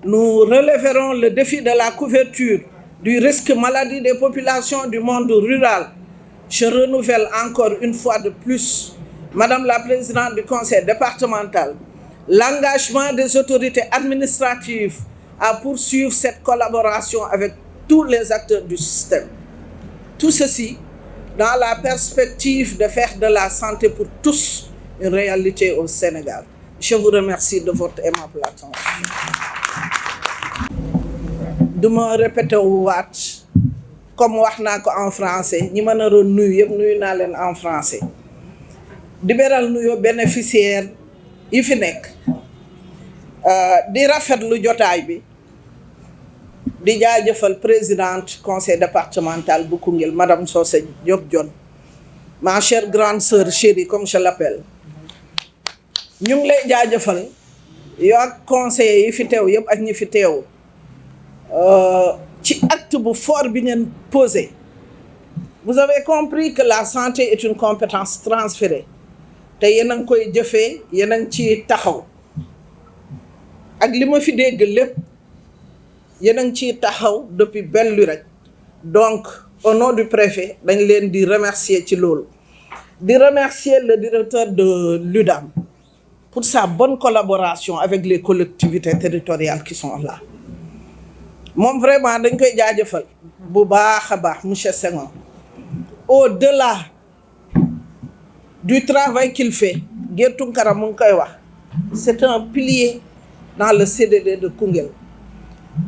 nous relèverons le défi de la couverture du risque maladie des populations du monde rural, je renouvelle encore une fois de plus, Madame la Présidente du Conseil départemental, l'engagement des autorités administratives à poursuivre cette collaboration avec tous les acteurs du système. Tout ceci dans la perspective de faire de la santé pour tous une réalité au Sénégal. Je vous remercie de votre aimable attention. Du ma répété waat comme wax naa ko en français ñi ma naroon nuyu yëpp nuyu naa leen en français di beral nuyoo bénéficiaire yi fi nekk di rafetlu jotaay bi di jaajëfal présidente conseil départemental bu Koungheul madame Socé Diop Dione ma chère grande sœur chérie comme je l'appelle ñu ngi lay jaajëfal yow ak conseillers yi fi teew yëpp ak ñi fi teew ci acte bu fort bi ngeen posé. Vous avez compris que la santé est une compétence transférée te yéen a ngi koy jëfee yéen a ngi ci taxaw ak li ma fi dégg lépp yéen a ngi ciy taxaw depuis belle lurette. Donc au nom du préfet dañ leen di remercier ci loolu di remercier le directeur de l'UDAM pour sa bonne collaboration avec les collectivités territoriales qui sont là. Moom vraiment dañ koy jaajëfal bu baax a baax monsieur Senghor. Au-delà du travail qu'il fait, Gueye Tounkara mu ngi koy wax, c'est un pilier dans le CDD de Koungheul.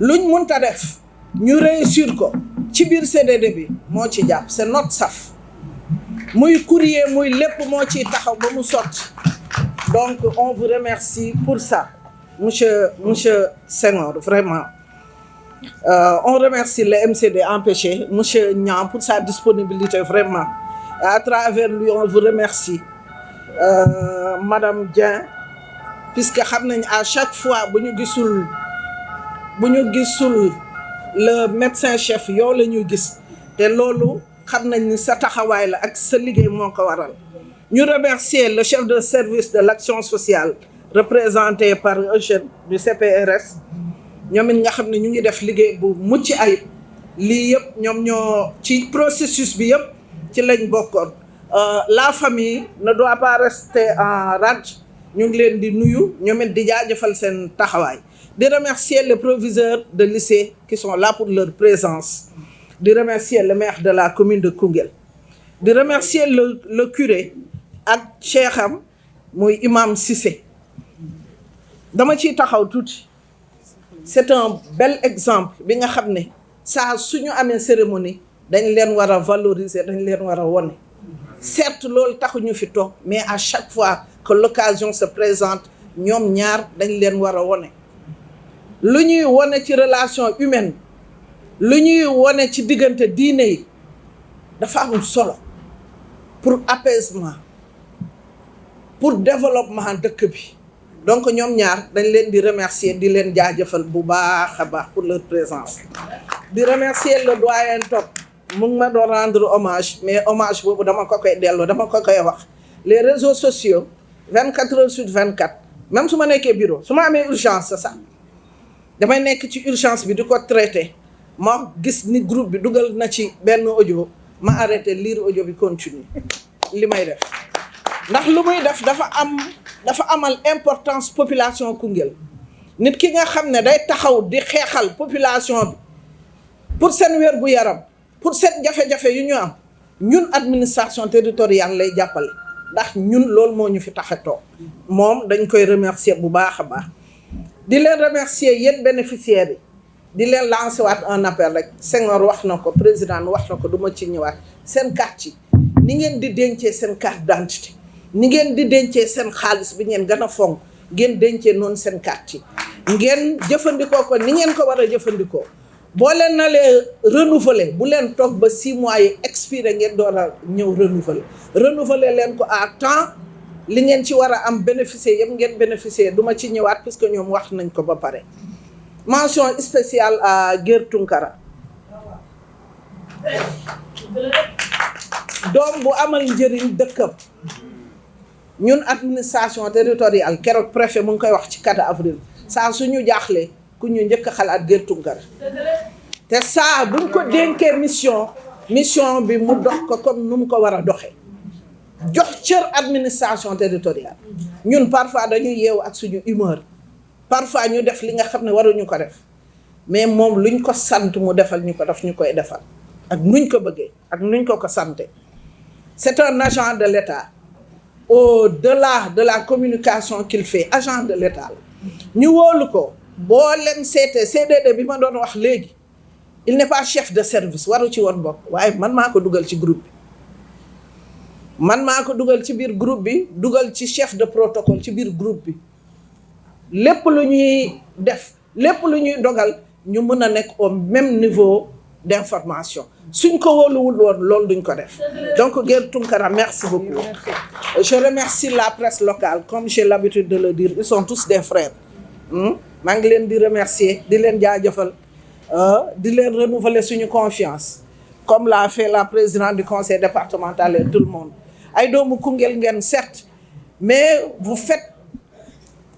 Luñ mënta def ñu réussir ko ci biir CDD bi moo ci jàpp, c'est notre saf. Muy courrier muy lépp moo ciy taxaw ba mu sotti. Donc on vous remercie pour ça, monsieur Senghor, vraiment. On remercie le MCD empêché, monsieur Niang, pour sa disponibilité, vraiment. Et à travers lui, on vous remercie. Madame Dieng, puisque à chaque fois, bu ñu gisul le médecin-chef, yow la ñu gis. Te loolu xam nañ ni sa taxawaay la ak sa liggéey moo ko waral. Ñu remercier le chef de service de l'action sociale, représenté par Eugène du CPRS. ñoom it nga xam ne ñu ngi def liggéey bu mucc ayib lii yëpp ñoom ñoo ci processus bi yëpp ci lañ bokkoon. La famille ne doit pas rester en rade ñu ngi leen di nuyu ñoom it di jaajëfal seen taxawaay. Di remercier les proviseurs de lycée qui sont là pour leur présence. Di remercier le maire de la commune de Koungheul. Di remercier le curé ak cheikham muy imam Cissé. Dama ciy taxaw tuuti. C'est un bel exemple bi nga xam ne saa suñu amee cérémonie dañ leen war a valoriser dañ leen war a wone. Certes loolu taxuñu fi toog mais à chaque fois que l'occasion se présente ñoom ñaar dañ leen war a wone. Lu ñuy wone ci relation humaine lu ñuy wone ci diggante diine yi dafa am solo pour apaisement pour développement dëkk bi. Donc ñoom ñaar dañ leen di remercier di leen jaajëfal bu baax a baax pour leur présence. Di remercier le doyen Top mu ngi ma doon rendre hommage mais hommage boobu dama ko koy delloo dama ko koy wax. Les réseaux sociaux 24 heures sur 24 même su ma nekkee bureau su ma amee urgence sax damay nekk ci urgence bi di ko traité ma gis ni groupe bi dugal na ci benn audio ma arrêté lire audio bi continue li may def ndax lu muy def dafa amal importance population Koungheul nit ki nga xam ne day taxaw di xeexal population bi pour seen wér gu yaram pour seen jafe-jafe yu ñu am ñun administration territoriale lay jàppale ndax ñun loolu moo ñu fi tax a toog moom dañ koy remercier bu baax a baax di leen remercier yéen bénéficiaires yi di leen lancer waat un appel rek Senghor wax na ko président wax na ko du ma ci ñëwaat seen carte yi ni ngeen di dencee seen carte d'identité ni ngeen di dencee seen xaalis bi ngeen gën a fonk ngeen dencee noonu seen carte yi ngeen jëfandikoo ko ni ngeen ko war a jëfandikoo boo leen na lee renouveler bu leen toog ba 6 mois yi expiré ngeen door a ñëw renouveler leen ko à temps li ngeen ci war a am bénéficier yëpp ngeen bénéficier duma ci ñëwaat puisque ñoom wax nañ ko ba pare. Mention spéciale à Gueye Tounkara doom bu amal njëriñ dëkkam. Ñun administration territoriale keroog préfet mu ngi koy wax ci 4 avril saa suñu jaaxlee ku ñu njëkk a xalaat Gueye Tounkara te saa buñ ko dénkee mission bi mu dox ko comme nu mu ko war a doxee jox cër administration territoriale ñun parfois dañuy yeewu ak suñu humeur parfois ñu def li nga xam ne waruñu ko def mais moom luñ ko sant mu defal ñu ko daf ñu koy defal ak nuñ ko bëggee ak nuñ ko santé. C'est un agent de l'État au-delà de la communication qu'il fait agent de l'État ñu wóolu ko boo leen seetee CDD bi ma doon wax léegi il n'est pas chef de service waru ci woon bokk waaye man maa ko dugal ci groupe bi man maa ko dugal ci biir groupe bi dugal ci chef de protocole ci biir groupe bi lépp lu ñuy def lépp lu ñuy dogal ñu mën a nekk au même niveau d'information suñ ko wóoluwul woon loolu duñ ko def donc Gueye Tunkara merci beaucoup. Je remercie la presse locale comme j'ai l'habitude de le dire ils sont tous des frères maa ngi leen di remercier di leen jaajëfal di leen renouveler suñu confiance comme l'a fait la présidente du conseil départemental et tout le monde ay doomu Koungheul ngeen certes mais vous faites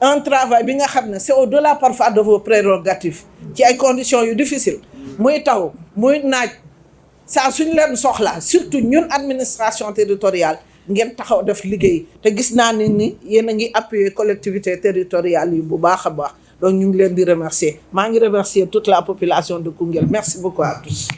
un travail bi nga xam ne c'est au-delà parfois de vos prérogatives ci ay conditions yu difficiles muy taw muy naaj saa suñu leen soxlaa surtout ñun administration territoriale ngeen taxaw def liggéey te gis naa ni yéen a ngi appuyer collectivités territoriales yi bu baax a baax donc ñu ngi leen di remercier maa ngi remercier toute la population de Koungheul merci beaucoup à tous.